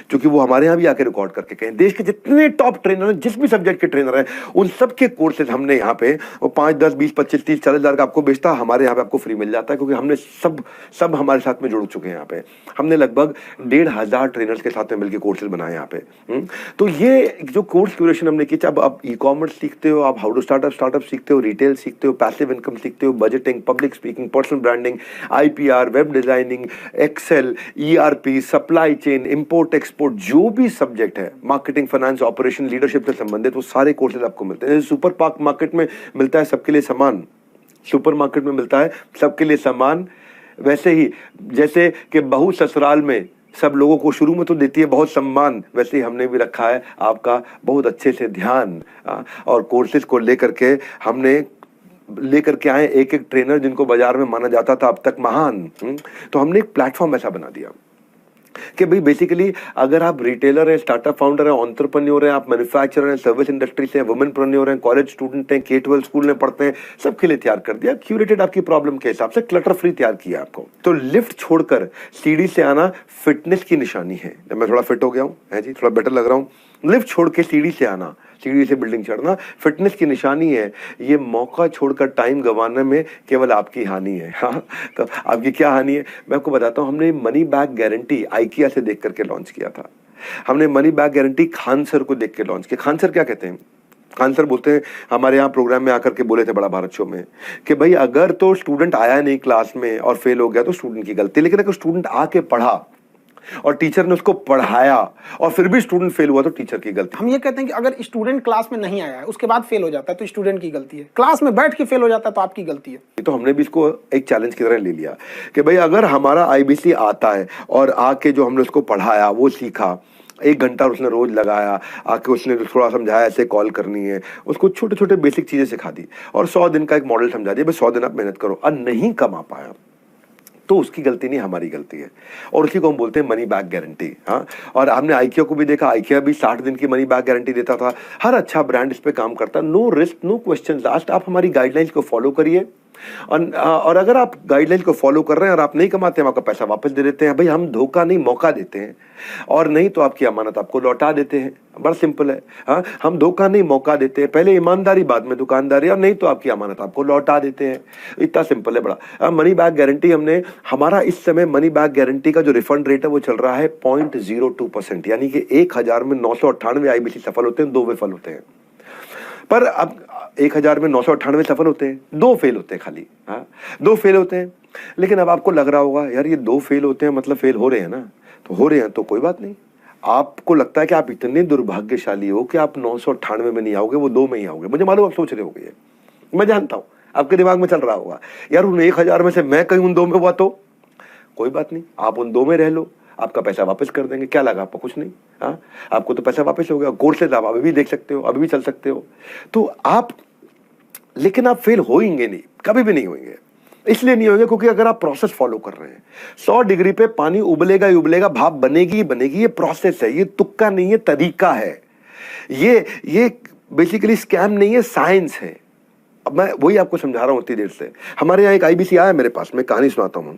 क्योंकि वो हमारे यहाँ भी आके रिकॉर्ड करके कहें। देश के जितने टॉप ट्रेनर हैं, जिस भी सब्जेक्ट के ट्रेनर हैं, उन सबके कोर्सेज हमने यहाँ पे वो 5, 10, 20, 25, 30, 40 हजार का आपको बेचता, हमारे यहाँ पे आपको फ्री मिल जाता है, क्योंकि हमने सब हमारे साथ में जुड़ चुके हैं। यहाँ पे हमने लगभग 1,500 ट्रेनर्स के साथ में मिलकर कोर्सेज बनाए यहाँ पे। तो ये जो कोर्स क्यूरेशन हमने की, अब आप ई कॉमर्स सीखते हो, आप हाउ टू स्टार्टअप सीखते हो, रिटेल सीखते हो, पैसिव इनकम सीखते हो, budgeting, public speaking, personal branding, IPR, web designing, excel, ERP, supply chain, import export, जो भी सब्जेक्ट है, मार्केटिंग, फाइनेंस, ऑपरेशन, लीडरशिप से संबंधित, वो सारे कोर्सेज आपको मिलते हैं। सुपर मार्केट में मिलता है सबके लिए समान, सुपर मार्केट में मिलता है सबके लिए समान, वैसे ही जैसे कि बहू ससुराल में सब लोगों को शुरू में तो देती है बहुत सम्मान, वैसे ही हमने भी रखा है आपका बहुत अच्छे से ध्यान। और कोर्सेज को लेकर के हमने लेकर के आए एक ट्रेनर जिनको बाजार में माना जाता था अब तक महान। तो हमने एक प्लेटफॉर्म ऐसा बना दिया कि भाई बेसिकली अगर आप रिटेलर हैं, स्टार्टअप फाउंडर हैं, एंटरप्रेन्योर हैं, आप मैन्युफैक्चरर हैं, सर्विस इंडस्ट्री से हैं, वुमेनप्रेन्योर हैं, कॉलेज स्टूडेंट हैं, K-12 स्कूल में पढ़ते हैं, सबके लिए तैयार कर दिया, क्यूरेटेड आपकी प्रॉब्लम के हिसाब से, क्लटर फ्री तैयार किया आपको। तो लिफ्ट छोड़कर सीढ़ी से आना फिटनेस की निशानी है। मैं थोड़ा फिट हो गया हूँ, है जी, थोड़ा बेटर लग रहा हूँ। लिफ्ट छोड़ के सीढ़ी से आना, सीढ़ी से बिल्डिंग चढ़ना फिटनेस की निशानी है। ये मौका छोड़कर टाइम गंवाने में केवल आपकी हानि है। हाँ, तो आपकी क्या हानि है मैं आपको बताता हूँ। हमने मनी बैक गारंटी IKEA से देख करके लॉन्च किया था। हमने money back guarantee Khan sir को देख के लॉन्च किया। खान सर क्या कहते हैं? खान सर बोलते हैं, हमारे यहाँ प्रोग्राम में आकर के बोले थे बड़ा भारत शो में, कि भाई अगर तो स्टूडेंट आया नहीं क्लास में और फेल हो गया तो स्टूडेंट की गलती, लेकिन अगर स्टूडेंट आके पढ़ा और टीचर ने उसको पढ़ाया और फिर भी स्टूडेंट फेल हुआ तो टीचर की गलती। हम ये कहते हैं कि अगर स्टूडेंट क्लास में नहीं आया है उसके बाद फेल हो जाता है तो स्टूडेंट की गलती है, क्लास में बैठ के फेल हो जाता है तो आपकी गलती है। तो हमने भी इसको एक चैलेंज की तरह ले लिया कि भाई अगर हमारा आईबीसी आता है और आके जो हमने उसको पढ़ाया वो सीखा, 1 घंटा उसने रोज लगाया, आके उसने थोड़ा समझाया ऐसे कॉल करनी है, उसको छोटे छोटे बेसिक चीजें सिखा दी और 100 दिन का एक मॉडल समझा दिया, भाई 100 दिन आप मेहनत करो, और नहीं कमा पाया तो उसकी गलती नहीं, हमारी गलती है। और उसी को हम बोलते हैं मनी बैक गारंटी। हाँ, और हमने आइकिया को भी देखा, आइकिया भी 60 दिन की मनी बैक गारंटी देता था। हर अच्छा ब्रांड इस पे काम करता, नो रिस्क नो क्वेश्चन लास्ट। आप हमारी गाइडलाइंस को फॉलो करिए और अगर आप गाइडलाइन को फॉलो कर रहे हैं और आप नहीं कमाते हैं, हम आपका पैसा वापस दे देते हैं। भाई हम धोखा नहीं, मौका देते हैं, और नहीं तो आपकी अमानत आपको लौटा देते हैं। बड़ा सिंपल है। हाँ, हम धोखा नहीं, मौका देते हैं, पहले ईमानदारी बाद में दुकानदारी, और नहीं तो आपकी अमानत आपको लौटा देते हैं। इतना सिंपल है बड़ा। मनी बैक गारंटी हमने, हमारा इस समय मनी बैक गारंटी का जो रिफंड रेट है वो चल रहा है 0.02%, यानी कि 1000 में 998 आईबीसी सफल होते हैं, 2 विफल होते हैं। पर अब 1000 में 998 सफल होते हैं, 2 फेल होते हैं खाली। हाँ, 2 फेल होते हैं। लेकिन अब आपको लग रहा होगा यार ये 2 फेल होते हैं मतलब फेल हो रहे हैं ना, तो हो रहे हैं तो कोई बात नहीं। आपको लगता है कि आप इतने दुर्भाग्यशाली हो कि आप 998 में नहीं आओगे, वो 2 में ही आओगे। मुझे मालूम आप सोच रहे होगे, मैं जानता हूं आपके दिमाग में चल रहा होगा, यार उन 1000 में से मैं कहीं उन 2 में हुआ तो कोई बात नहीं, आप उन 2 में रह लो, आपका पैसा वापस कर देंगे। क्या लगा आपको? कुछ नहीं। हाँ, आपको तो पैसा वापस हो गया। कोर्सेज आप अभी भी देख सकते हो, अभी भी चल सकते हो। तो आप, लेकिन आप फेल होएंगे नहीं, कभी भी नहीं होंगे। इसलिए नहीं होंगे क्योंकि अगर आप प्रोसेस फॉलो कर रहे हैं, 100 डिग्री पे पानी उबलेगा ही उबलेगा, भाप बनेगी ही बनेगी। ये प्रोसेस है, ये तुक्का नहीं है, तरीका है। ये बेसिकली स्कैम नहीं है, साइंस है। अब मैं वही आपको समझा रहा हूं इतनी देर से। हमारे यहाँ एक आईबीसी आया मेरे पास, मैं कहानी सुनाता हूँ।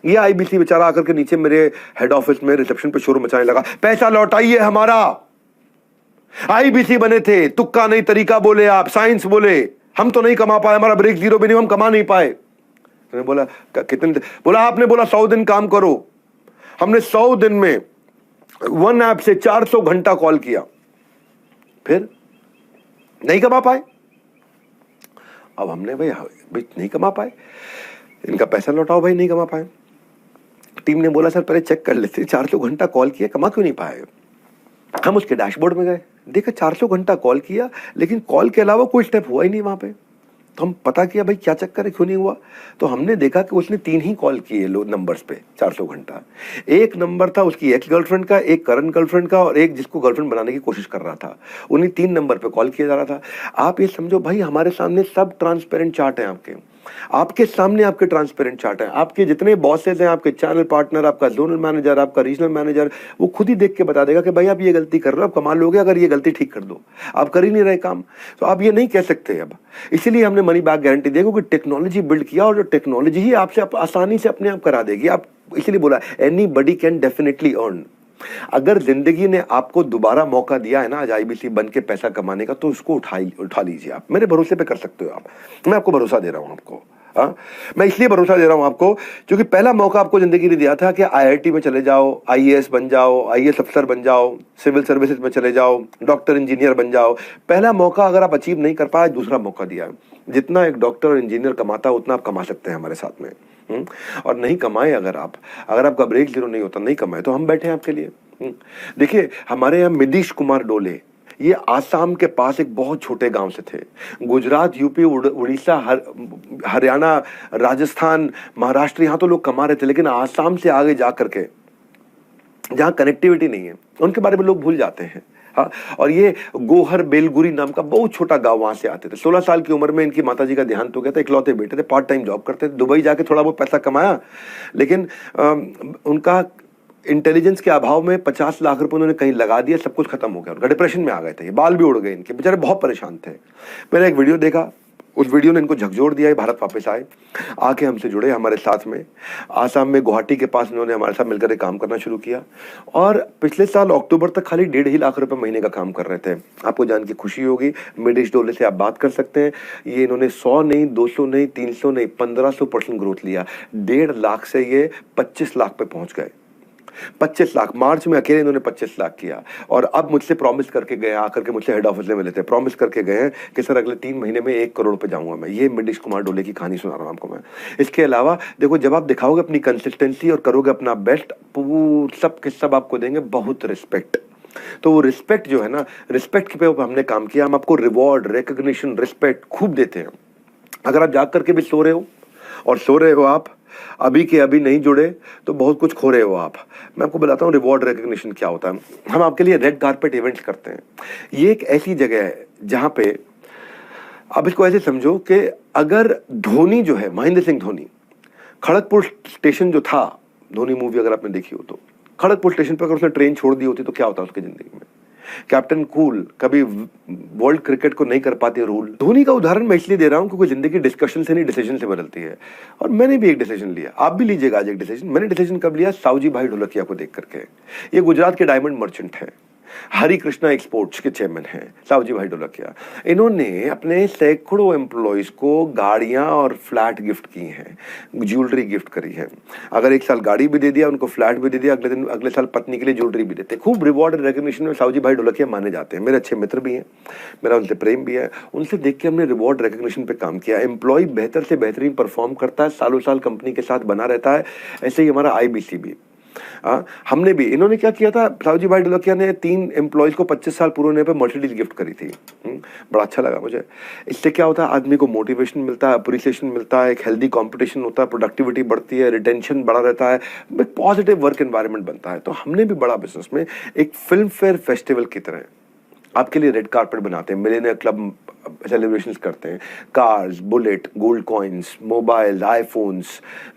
ये आईबीसी बेचारा आकर के नीचे मेरे हेड ऑफिस में रिसेप्शन पे शोर मचाने लगा, पैसा लौटाइए हमारा, आईबीसी बने थे, तुक्का नहीं, तरीका बोले आप, साइंस बोले, हम तो नहीं कमा पाए, हमारा ब्रेक जीरो भी नहीं, हम कमा नहीं पाए। मैंने बोला कितने? बोला आपने बोला 100 दिन काम करो। हमने 100 दिन में वन ऐप से 400 घंटा कॉल किया, फिर नहीं कमा पाए। अब हमने भाई नहीं कमा पाए, इनका पैसा लौटाओ भाई, नहीं कमा पाए। टीम ने बोला सर पहले चेक कर लेते, 400 घंटा कॉल किया, कमा क्यों नहीं पाए। हम उसके डैशबोर्ड में गए, देखा 400 घंटा कॉल किया लेकिन कॉल के अलावा कोई स्टेप हुआ ही नहीं वहां पे। तो हम पता किया भाई क्या चक्कर है, क्यों नहीं हुआ। तो हमने देखा कि उसने 3 ही कॉल किए लो नंबर्स पे 400 घंटा। एक नंबर था उसकी एक्स गर्लफ्रेंड का, एक करंट गर्लफ्रेंड का, और एक जिसको गर्लफ्रेंड बनाने की कोशिश कर रहा था। उन्हीं 3 नंबर पे कॉल किया जा रहा था। आप ये समझो भाई, हमारे सामने सब ट्रांसपेरेंट चार्ट है, आपके सामने आपके ट्रांसपेरेंट चार्ट है। आपके जितने बॉसेस हैं, आपके चैनल पार्टनर, आपका जोनल मैनेजर, आपका रीजनल मैनेजर, वो खुद ही देख के बता देगा कि भाई आप ये गलती कर रहे हो, आप कमा लोगे अगर ये गलती ठीक कर दो। आप कर ही नहीं रहे काम, तो आप ये नहीं कह सकते अब। इसीलिए हमने मनी बैक गारंटी दी, क्योंकि टेक्नोलॉजी बिल्ड किया, और जो टेक्नोलॉजी ही आपसे आसानी से अपने आप करा देगी। आप इसीलिए बोला एनीबॉडी कैन डेफिनेटली अर्न। अगर जिंदगी ने आपको दोबारा मौका दिया है ना आज आईबीसी बन के पैसा कमाने का, तो उसको उठा लीजिए। आप मेरे भरोसे पे कर सकते हो आप, मैं आपको भरोसा दे रहा हूं आपको। हाँ, मैं इसलिए भरोसा दे रहा हूं आपको क्योंकि पहला मौका आपको जिंदगी ने दिया था कि आईआईटी में चले जाओ, आईएएस बन जाओ, आईएएस अफसर बन जाओ, सिविल सर्विसेज में चले जाओ, डॉक्टर इंजीनियर बन जाओ। पहला मौका अगर आप अचीव नहीं कर पाए, दूसरा मौका दिया। जितना एक डॉक्टर और इंजीनियर कमाता है उतना आप कमा सकते हैं हमारे साथ में। और नहीं कमाए अगर आपका ब्रेक जीरो नहीं होता, नहीं कमाए, तो हम बैठे हैं आपके लिए। देखिए हमारे यहाँ मिदीश कुमार डोले, ये आसाम के पास एक बहुत छोटे गांव से थे। गुजरात, यूपी, उड़ीसा, हरियाणा, राजस्थान, महाराष्ट्र, यहाँ तो लोग कमा रहे थे, लेकिन आसाम से आगे जा करके जहाँ कनेक्टिविटी नहीं है उनके बारे में लोग भूल जाते हैं। हाँ, और ये गोहर बेलगुरी नाम का बहुत छोटा गांव, वहां से आते थे। 16 साल की उम्र में इनकी माताजी का देहांत हो गया था। इकलौते बेटे थे, पार्ट टाइम जॉब करते थे, दुबई जाके थोड़ा बहुत पैसा कमाया, लेकिन उनका इंटेलिजेंस के अभाव में 50 लाख रुपए उन्होंने कहीं लगा दिया, सब कुछ खत्म हो गया। उनका डिप्रेशन में आ गए थे, बाल भी उड़ गए इनके, बेचारे बहुत परेशान थे। मैंने एक वीडियो देखा, उस वीडियो ने इनको झकझोर दिया। भारत वापस आए, आके हमसे जुड़े हमारे साथ में। आसाम में गुवाहाटी के पास इन्होंने हमारे साथ मिलकर काम करना शुरू किया, और पिछले साल अक्टूबर तक खाली 1.5 लाख रुपए महीने का काम कर रहे थे। आपको जान की खुशी होगी, मिडिश डोले से आप बात कर सकते हैं। ये इन्होंने 100 नहीं, 200 नहीं, 300 नहीं, 1500% ग्रोथ लिया। 1.5 लाख से ये 25 लाख पे पहुंच गए। 25 लाख मार्च में अकेले इन्होंने 25 लाख किया। और अब मुझसे प्रॉमिस करके गए, आकर के मुझसे हेड ऑफिस में मिले थे, प्रॉमिस करके गए हैं कि सर अगले 3 महीने में 1 करोड़ पे जाऊंगा मैं। ये मनीष कुमार डोले की कहानी सुना रहा हूं आपको मैं। इसके अलावा देखो, जब आप दिखाओगे अपनी कंसिस्टेंसी और करोगे अपना बेस्ट, सब के सब आपको देंगे बहुत रिस्पेक्ट। तो वो रिस्पेक्ट जो है ना, रिस्पेक्ट पे हमने काम किया। हम आपको रिवॉर्ड, रिकॉग्निशन, रिस्पेक्ट खूब देते हैं। अगर आप जाग करके भी सो रहे हो और सो रहे हो आप, अभी के अभी नहीं जुड़े तो बहुत कुछ खो रहे हो आप। मैं आपको बताता हूँ रिवॉर्ड रिकॉग्निशन क्या होता है। हम आपके लिए रेड कारपेट इवेंट्स करते हैं। ये एक ऐसी जगह है जहां पे आप इसको ऐसे समझो कि अगर धोनी जो है, महेंद्र सिंह धोनी, खड़गपुर स्टेशन जो था, धोनी मूवी अगर आपने देखी हो तो, खड़गपुर स्टेशन पर अगर उसने ट्रेन छोड़ दी होती तो क्या होता उसकी जिंदगी में। कैप्टन कूल कभी वर्ल्ड क्रिकेट को नहीं कर पाते रूल। धोनी का उदाहरण मैं इसलिए दे रहा हूं क्योंकि जिंदगी डिस्कशन से नहीं डिसीजन से बदलती है। और मैंने भी एक डिसीजन लिया, आप भी लीजिएगा आज एक डिसीजन। मैंने डिसीजन कब लिया? सावजी भाई ढोलकिया को देख करके। ये गुजरात के डायमंड मर्चेंट है, हरी कृष्णा एक्सपोर्ट्स के चेयरमैन हैं सावजी भाई ढोलकिया। इन्होंने अपने सैकड़ों एम्प्लॉइज को गाड़ियां और फ्लैट गिफ्ट की हैं, ज्वेलरी गिफ्ट करी है। अगर एक साल गाड़ी भी दे दिया, उनको फ्लैट भी दे दिया, अगले साल पत्नी के लिए ज्वेलरी भी देते। खूब रिवॉर्ड और रिकॉग्निशन में सावजी भाई ढोलकिया माने जाते हैं। मेरे अच्छे मित्र भी हैं, मेरा उनसे प्रेम भी है। उनसे देख के हमने रिवॉर्ड रिकॉग्निशन पे काम किया। एम्प्लॉय बेहतर से बेहतरीन परफॉर्म करता है, सालों साल कंपनी के साथ बना रहता है। ऐसे ही हमारा IBC भी। हमने भी, इन्होंने क्या किया था, सावजी भाई ढोलकिया ने 3 एम्प्लॉइज को 25 साल पूरे होने पे मर्सिडीज गिफ्ट करी थी। बड़ा अच्छा लगा मुझे। इससे क्या होता है, आदमी को मोटिवेशन मिलता है, अप्रिसिएशन मिलता है, एक हेल्दी कंपटीशन होता है, प्रोडक्टिविटी बढ़ती है, रिटेंशन बढ़ा रहता है, एक पॉजिटिव वर्क एनवायरनमेंट बनता है। तो हमने भी बड़ा बिजनेस में एक फिल्म फेयर फेस्टिवल की तरह आपके लिए रेड कारपेट बनाते हैं, मिलेनियर क्लब सेलिब्रेशंस करते हैं, cars, bullet, gold coins, mobile, iPhones,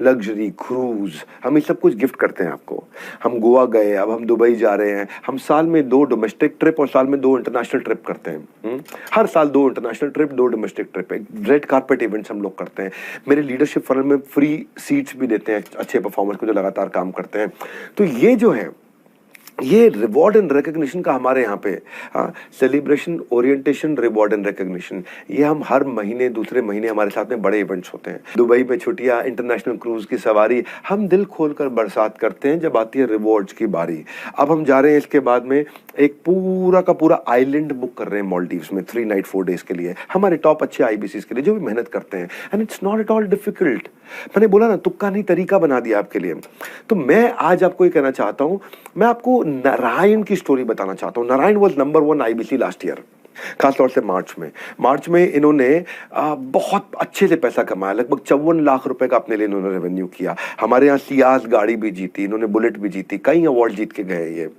luxury, cruise, हम ये सब कुछ गिफ्ट करते हैं आपको। हम गोवा गए, अब हम दुबई जा रहे हैं। हम साल में 2 डोमेस्टिक ट्रिप और साल में 2 इंटरनेशनल ट्रिप करते हैं। हर साल 2 international trip, 2 domestic trip. Red carpet events हम लोग करते हैं। मेरे लीडरशिप फनल में फ्री सीट्स भी देते हैं अच्छे परफॉर्मर्स को जो लगातार काम करते हैं। तो ये जो है, ये रिवॉर्ड एंड रिकॉग्निशन का हमारे यहाँ पे celebration, orientation, reward and recognition, ये हम हर महीने, दूसरे महीने हमारे साथ में बड़े इवेंट्स होते हैं। दुबई में छुट्टियाँ, इंटरनेशनल क्रूज की सवारी, हम दिल खोलकर बरसात करते हैं जब आती है रिवॉर्ड्स की बारी। अब हम जा रहे हैं इसके बाद में एक पूरा का पूरा आइलैंड बुक कर रहे हैं मालदीव्स में 3 नाइट 4 डेज के लिए, हमारे टॉप अच्छे IBCs के लिए जो भी मेहनत करते हैं। And it's not at all difficult. मैंने बोला ना, तुक्का नहीं, तरीका बना दिया आपके लिए। तो मैं आज आपको ये कहना चाहता हूं, मैं आपको नारायण की स्टोरी बताना चाहता हूं। Narayan was number 1 IBC last year, खासतौर से मार्च में इन्होंने बहुत अच्छे से पैसा कमाया। लगभग 54 लाख रुपए का अपने लिए इन्होंने रेवेन्यू किया। हमारे यहाँ सियाज गाड़ी भी जीती, इन्होंने बुलेट भी जीती, कई अवार्ड जीत के गए।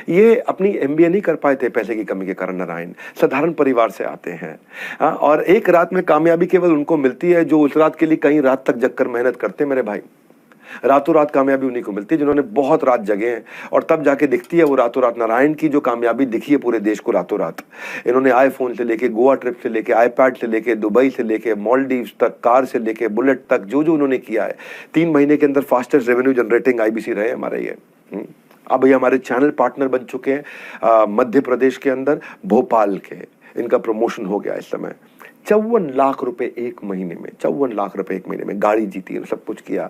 ये अपनी MBA नहीं कर पाए थे पैसे की कमी के कारण। नारायण साधारण परिवार से आते हैं और एक रात में कामयाबी केवल उनको मिलती है जो उस रात के लिए कई रात तक जगकर मेहनत करते हैं। मेरे भाई, रातों रात कामयाबी उन्हीं को मिलती है जिन्होंने बहुत रात जगे हैं, और तब जाके दिखती है वो रातों रात। नारायण की जो कामयाबी दिखी है पूरे देश को रातों रात, इन्होंने आईफोन से लेके, गोवा ट्रिप से लेके, आईपैड से लेके, दुबई से लेके, मालदीव्स तक, कार से लेके, बुलेट तक, जो उन्होंने किया है, 3 महीने के अंदर फास्टेस्ट रेवेन्यू जनरेटिंग IBC रहे हमारे ये। अब ये हमारे चैनल पार्टनर बन चुके हैं मध्य प्रदेश के अंदर, भोपाल के। इनका प्रमोशन हो गया इस समय। 54 लाख रुपए एक महीने में, 54 लाख रुपए एक महीने में, गाड़ी जीती, सब कुछ किया।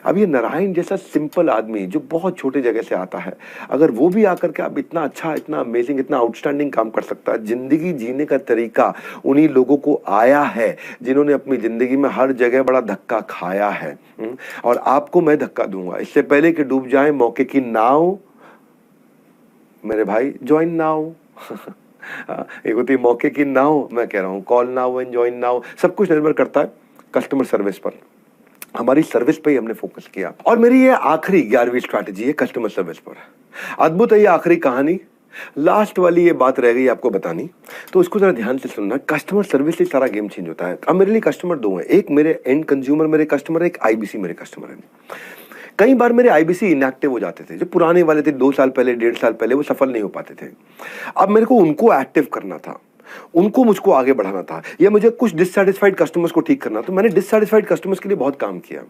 अब ये नारायण जैसा सिंपल आदमी जो बहुत छोटे जगह से आता है, अगर वो भी आकर के अब इतना अच्छा, इतना अमेजिंग, इतना आउटस्टैंडिंग काम कर सकता है। जिंदगी जीने का तरीका उन्हीं लोगों को आया है जिन्होंने अपनी जिंदगी में हर जगह बड़ा धक्का खाया है। और आपको मैं धक्का दूंगा, इससे पहले कि डूब जाए मौके की नाव, मेरे भाई ज्वाइन नाउ। एक होती है मौके की नाव, मैं कह रहा हूँ call now and join now. सब कुछ निर्भर करता है कस्टमर सर्विस पर। हमारी सर्विस पे ही हमने फोकस किया। और मेरी ये आखिरी 11वीं स्ट्रैटेजी है कस्टमर सर्विस पर। अद्भुत है ये आखिरी कहानी, लास्ट वाली ये बात रह गई आपको बतानी, तो इसको जरा ध्यान से सुनना। कस्टमर सर्विस से सारा गेम चेंज होता है। अब मेरे लिए कस्टमर 2 हैं, एक मेरे एंड कंज्यूमर मेरे कस्टमर है, एक IBC मेरे कस्टमर है। कई बार मेरे IBC इनएक्टिव हो जाते थे, जो पुराने वाले थे 2 साल पहले, 1.5 साल पहले, वो सफल नहीं हो पाते थे। अब मेरे को उनको एक्टिव करना था, उनको मुझको आगे बढ़ाना था, या मुझे कुछ डिससैटिस्फाइड कस्टमर्स को ठीक करना। तो मैंने डिससैटिस्फाइड कस्टमर्स के लिए बहुत काम किया।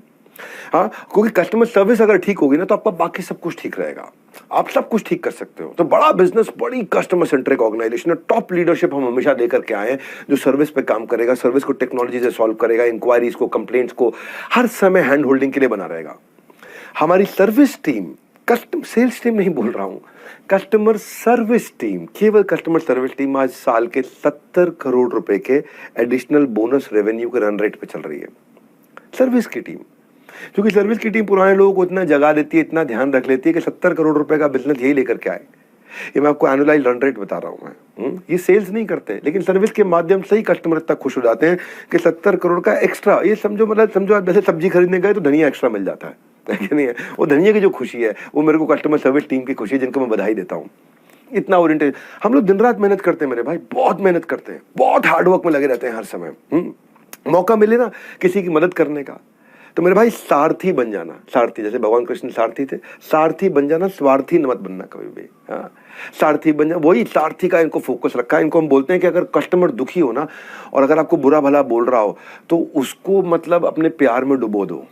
हाँ, क्योंकि कस्टमर सर्विस अगर ठीक होगी ना तो आपका बाकी सब कुछ ठीक रहेगा, आप सब कुछ ठीक कर सकते हो। तो बड़ा बिजनेस, बड़ी customer centric organisation, top leadership हम हमेशा लेकर के आए हैं जो सर्विस पे काम करेगा, सर्विस को टेक्नोलॉजी से सॉल्व करेगा, इंक्वायरीज को, कंप्लेंट्स को हर समय हैंड होल्डिंग के लिए बना रहेगा। हमारी service team customer sales team नहीं बोल रहा हूं, कस्टमर सर्विस टीम, केवल कस्टमर सर्विस टीम आज साल के 70 करोड़ रुपए के एडिशनल बोनस रेवेन्यू के रन रेट पे चल रही है। सर्विस की टीम, क्योंकि सर्विस की टीम पुराने लोगों को इतना जगा देती है, इतना ध्यान रख लेती है कि 70 करोड़ रुपए का बिजनेस यही लेकर के आए। ये मैं आपको एनुअलाइज रन रेट बता रहा हूं मैं। ये सेल्स नहीं करते, लेकिन सर्विस के माध्यम से ही कस्टमर इतना खुश हो जाते हैं कि 70 करोड़ का एक्स्ट्रा, ये समझो मतलब समझो आप जैसे सब्जी खरीदने गए तो धनिया एक्स्ट्रा मिल जाता है कि नहीं है। वो धनिया की जो खुशी है वो मेरे को कस्टमर सर्विस टीम की खुशी है, जिनको मैं बधाई देता हूँ। इतना ओरिएंटेड, हम लोग दिन रात मेहनत करते हैं मेरे भाई, बहुत मेहनत करते हैं, बहुत हार्डवर्क में लगे रहते हैं हर समय। मौका मिले ना किसी की मदद करने का तो मेरे भाई सारथी बन जाना। सारथी जैसे भगवान कृष्ण सारथी थे, सारथी बन जाना, स्वार्थी मत बनना कभी भी। हाँ, सारथी बन जाना, वही सारथी का इनको फोकस रखा है। इनको हम बोलते हैं कि अगर कस्टमर दुखी हो ना और अगर आपको बुरा भला बोल रहा हो तो उसको मतलब अपने प्यार में डुबो दो।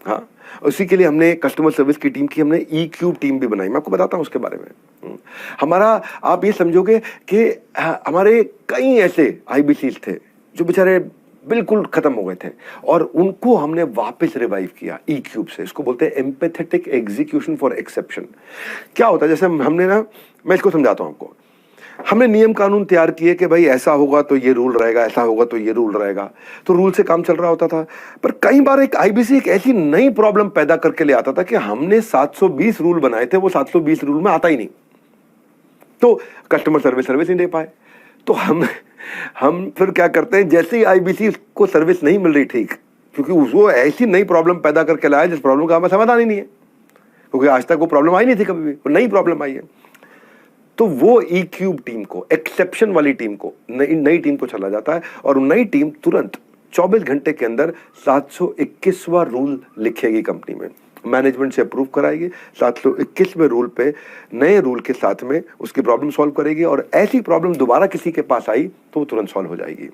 हाँ, उसी के लिए हमने कस्टमर सर्विस की टीम की हमने EQ टीम भी बनाई। मैं आपको बताता हूँ उसके बारे में। हमारा आप ये समझोगे कि हमारे कई ऐसे IBCs थे जो बेचारे बिल्कुल खत्म हो गए थे और उनको हमने वापस रिवाइव किया EQ से। इसको बोलते हैं एम्पैथेटिक एग्जीक्यूशन फॉर एक्सेप्शन। क्या होता है, जैसे हमने ना, मैं इसको समझाता हूँ आपको। हमने नियम कानून तैयार किए कि भाई ऐसा होगा तो ये रूल रहेगा, ऐसा होगा तो ये रूल रहेगा, तो रूल से काम चल रहा होता था। पर कई बार एक IBC एक ऐसी नई प्रॉब्लम पैदा करके ले आता था कि हमने 720 रूल बनाए थे, वो 720 रूल में आता ही नहीं, तो कस्टमर सर्विस नहीं दे पाए। तो हम फिर क्या करते हैं, जैसे ही IBC को सर्विस नहीं मिल रही ठीक, क्योंकि उसको ऐसी नई प्रॉब्लम पैदा करके लाया जिस प्रॉब्लम का हमें समाधान ही नहीं है, क्योंकि आज तक वो प्रॉब्लम आई नहीं थी कभी भी, वो नई प्रॉब्लम आई है। तो वो EQ टीम को, एक्सेप्शन वाली टीम को, नई टीम को चला जाता है और नई टीम तुरंत 24 घंटे के अंदर 721वां रूल लिखेगी कंपनी में, मैनेजमेंट से अप्रूव कराएगी, 721वें रूल पे नए रूल के साथ में उसकी प्रॉब्लम सॉल्व करेगी और ऐसी प्रॉब्लम दोबारा किसी के पास आई तो वो तुरंत सॉल्व हो जाएगी।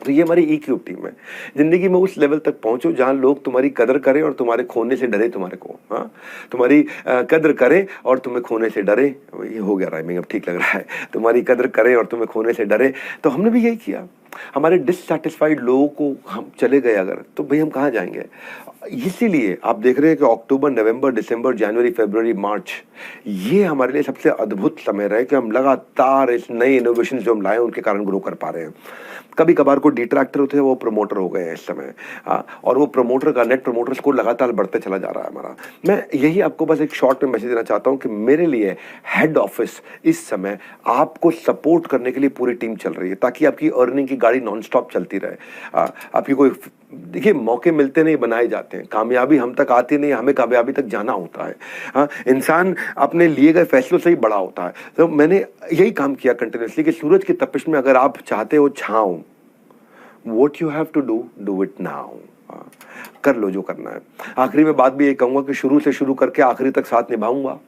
तो ये हमारी EQ टीम है। जिंदगी में उस लेवल तक पहुंचो जहां लोग तुम्हारी कदर करें और तुम्हारे खोने से डरे तुम्हारे को। हाँ, तुम्हारी कदर करें और तुम्हें खोने से डरे। ये हो गया राइमिंग, अब ठीक लग रहा है। तुम्हारी कदर करें और तुम्हें खोने से डरे। तो हमने भी यही किया। हमारे डिससैटिस्फाइड लोगों को हम चले गए अगर, तो भाई हम कहाँ जाएंगे। इसीलिए आप देख रहे हैं कि अक्टूबर, नवंबर, दिसंबर, जनवरी, फरवरी, मार्च, ये हमारे लिए सबसे अद्भुत समय रहे कि हम लगातार इस नए इनोवेशन जो हम लाए उनके कारण ग्रो कर पा रहे हैं। कभी कभार को डिट्रैक्टर होते हैं वो प्रमोटर हो गए हैं इस समय। और वो प्रमोटर का नेट प्रमोटर स्कोर लगातार बढ़ते चला जा रहा है हमारा। मैं यही आपको बस एक शॉर्ट में मैसेज देना चाहता हूं कि मेरे लिए हेड ऑफिस इस समय आपको सपोर्ट करने के लिए पूरी टीम चल रही है, ताकि आपकी अर्निंग की गाड़ी नॉन स्टॉप चलती रहे। आपकी कोई, देखिए, मौके मिलते नहीं, बनाए जाते हैं। कामयाबी हम तक आती नहीं, हमें कामयाबी तक जाना होता है। हाँ, इंसान अपने लिए गए फैसलों से ही बड़ा होता है। तो मैंने यही काम किया कंटिन्यूसली कि सूरज की तपिश में अगर आप चाहते हो छांव, what you have to do it now। कर लो जो करना है। आखिरी में बात भी ये कहूंगा कि शुरू से शुरू करके आखिरी तक साथ निभाऊंगा।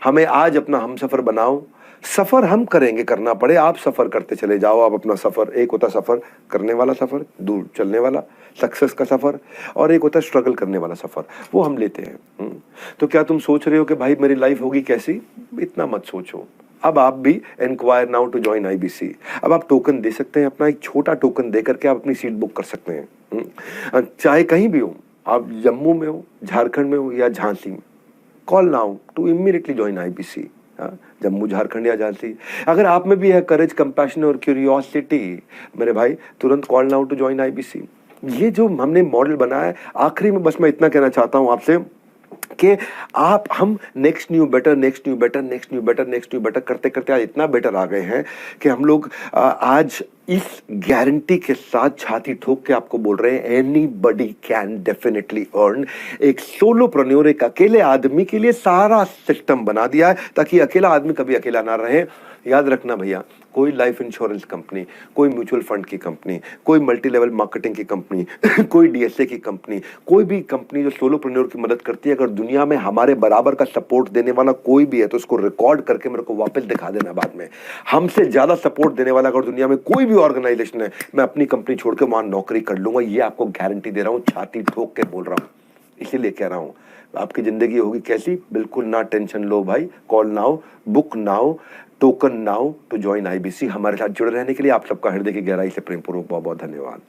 हमें आज अपना हमसफर बनाओ। सफर हम करेंगे, करना पड़े, आप सफर करते चले जाओ। आप अपना सफर, एक होता सफर करने वाला सफर, दूर चलने वाला सक्सेस का सफर, और एक होता स्ट्रगल करने वाला सफर, वो हम लेते हैं। तो क्या तुम सोच रहे हो कि भाई मेरी लाइफ होगी कैसी? इतना मत सोचो। अब आप भी enquire now to join IBC। अब आप टोकन दे सकते हैं, अपना एक छोटा टोकन दे करके आप अपनी सीट बुक कर सकते हैं। चाहे कहीं भी हो, आप जम्मू में हो, झारखंड में हो या झांसी में, call now to immediately join IBC। Jammu, Jharkhand या झांसी। अगर आप में भी है करेज, कंपैशन और क्यूरियोसिटी, मेरे भाई तुरंत call now to join IBC। ये जो हमने मॉडल बनाया है, आखिरी में बस मैं इतना कहना चाहता हूं आपसे कि हम नेक्स्ट न्यू बेटर करते करते आज इतना बेटर आ गए हैं कि हम लोग आज इस गारंटी के साथ छाती ठोक के आपको बोल रहे हैं, एनीबॉडी कैन डेफिनेटली अर्न। एक सोलोप्रेन्योर, एक अकेले आदमी के लिए सारा सिस्टम बना दिया है ताकि अकेला आदमी कभी अकेला ना रहे। याद रखना भैया, कोई लाइफ इंश्योरेंस कंपनी, कोई म्यूचुअल फंड की कंपनी, कोई मल्टी लेवल मार्केटिंग की कंपनी, कोई DSA की कंपनी, कोई भी कंपनी जो सोलोप्रेन्योर की मदद करती है, अगर दुनिया में हमारे बराबर का सपोर्ट देने वाला कोई भी है तो उसको रिकॉर्ड करके मेरे को वापस दिखा देना बाद में। हमसे ज्यादा सपोर्ट देने वाला अगर दुनिया में कोई भी ऑर्गेनाइजेशन है, मैं अपनी कंपनी छोड़ के वहां नौकरी कर लूंगा। ये आपको गारंटी दे रहा हूं, छाती ठोक के बोल रहा हूं। इसीलिए कह रहा हूं, आपकी जिंदगी होगी कैसी, बिल्कुल ना टेंशन लो भाई। Call now, book now, token now to join IBC। हमारे साथ जुड़े रहने के लिए आप सबका हृदय की गहराई से प्रेमपूर्वक बहुत बहुत धन्यवाद।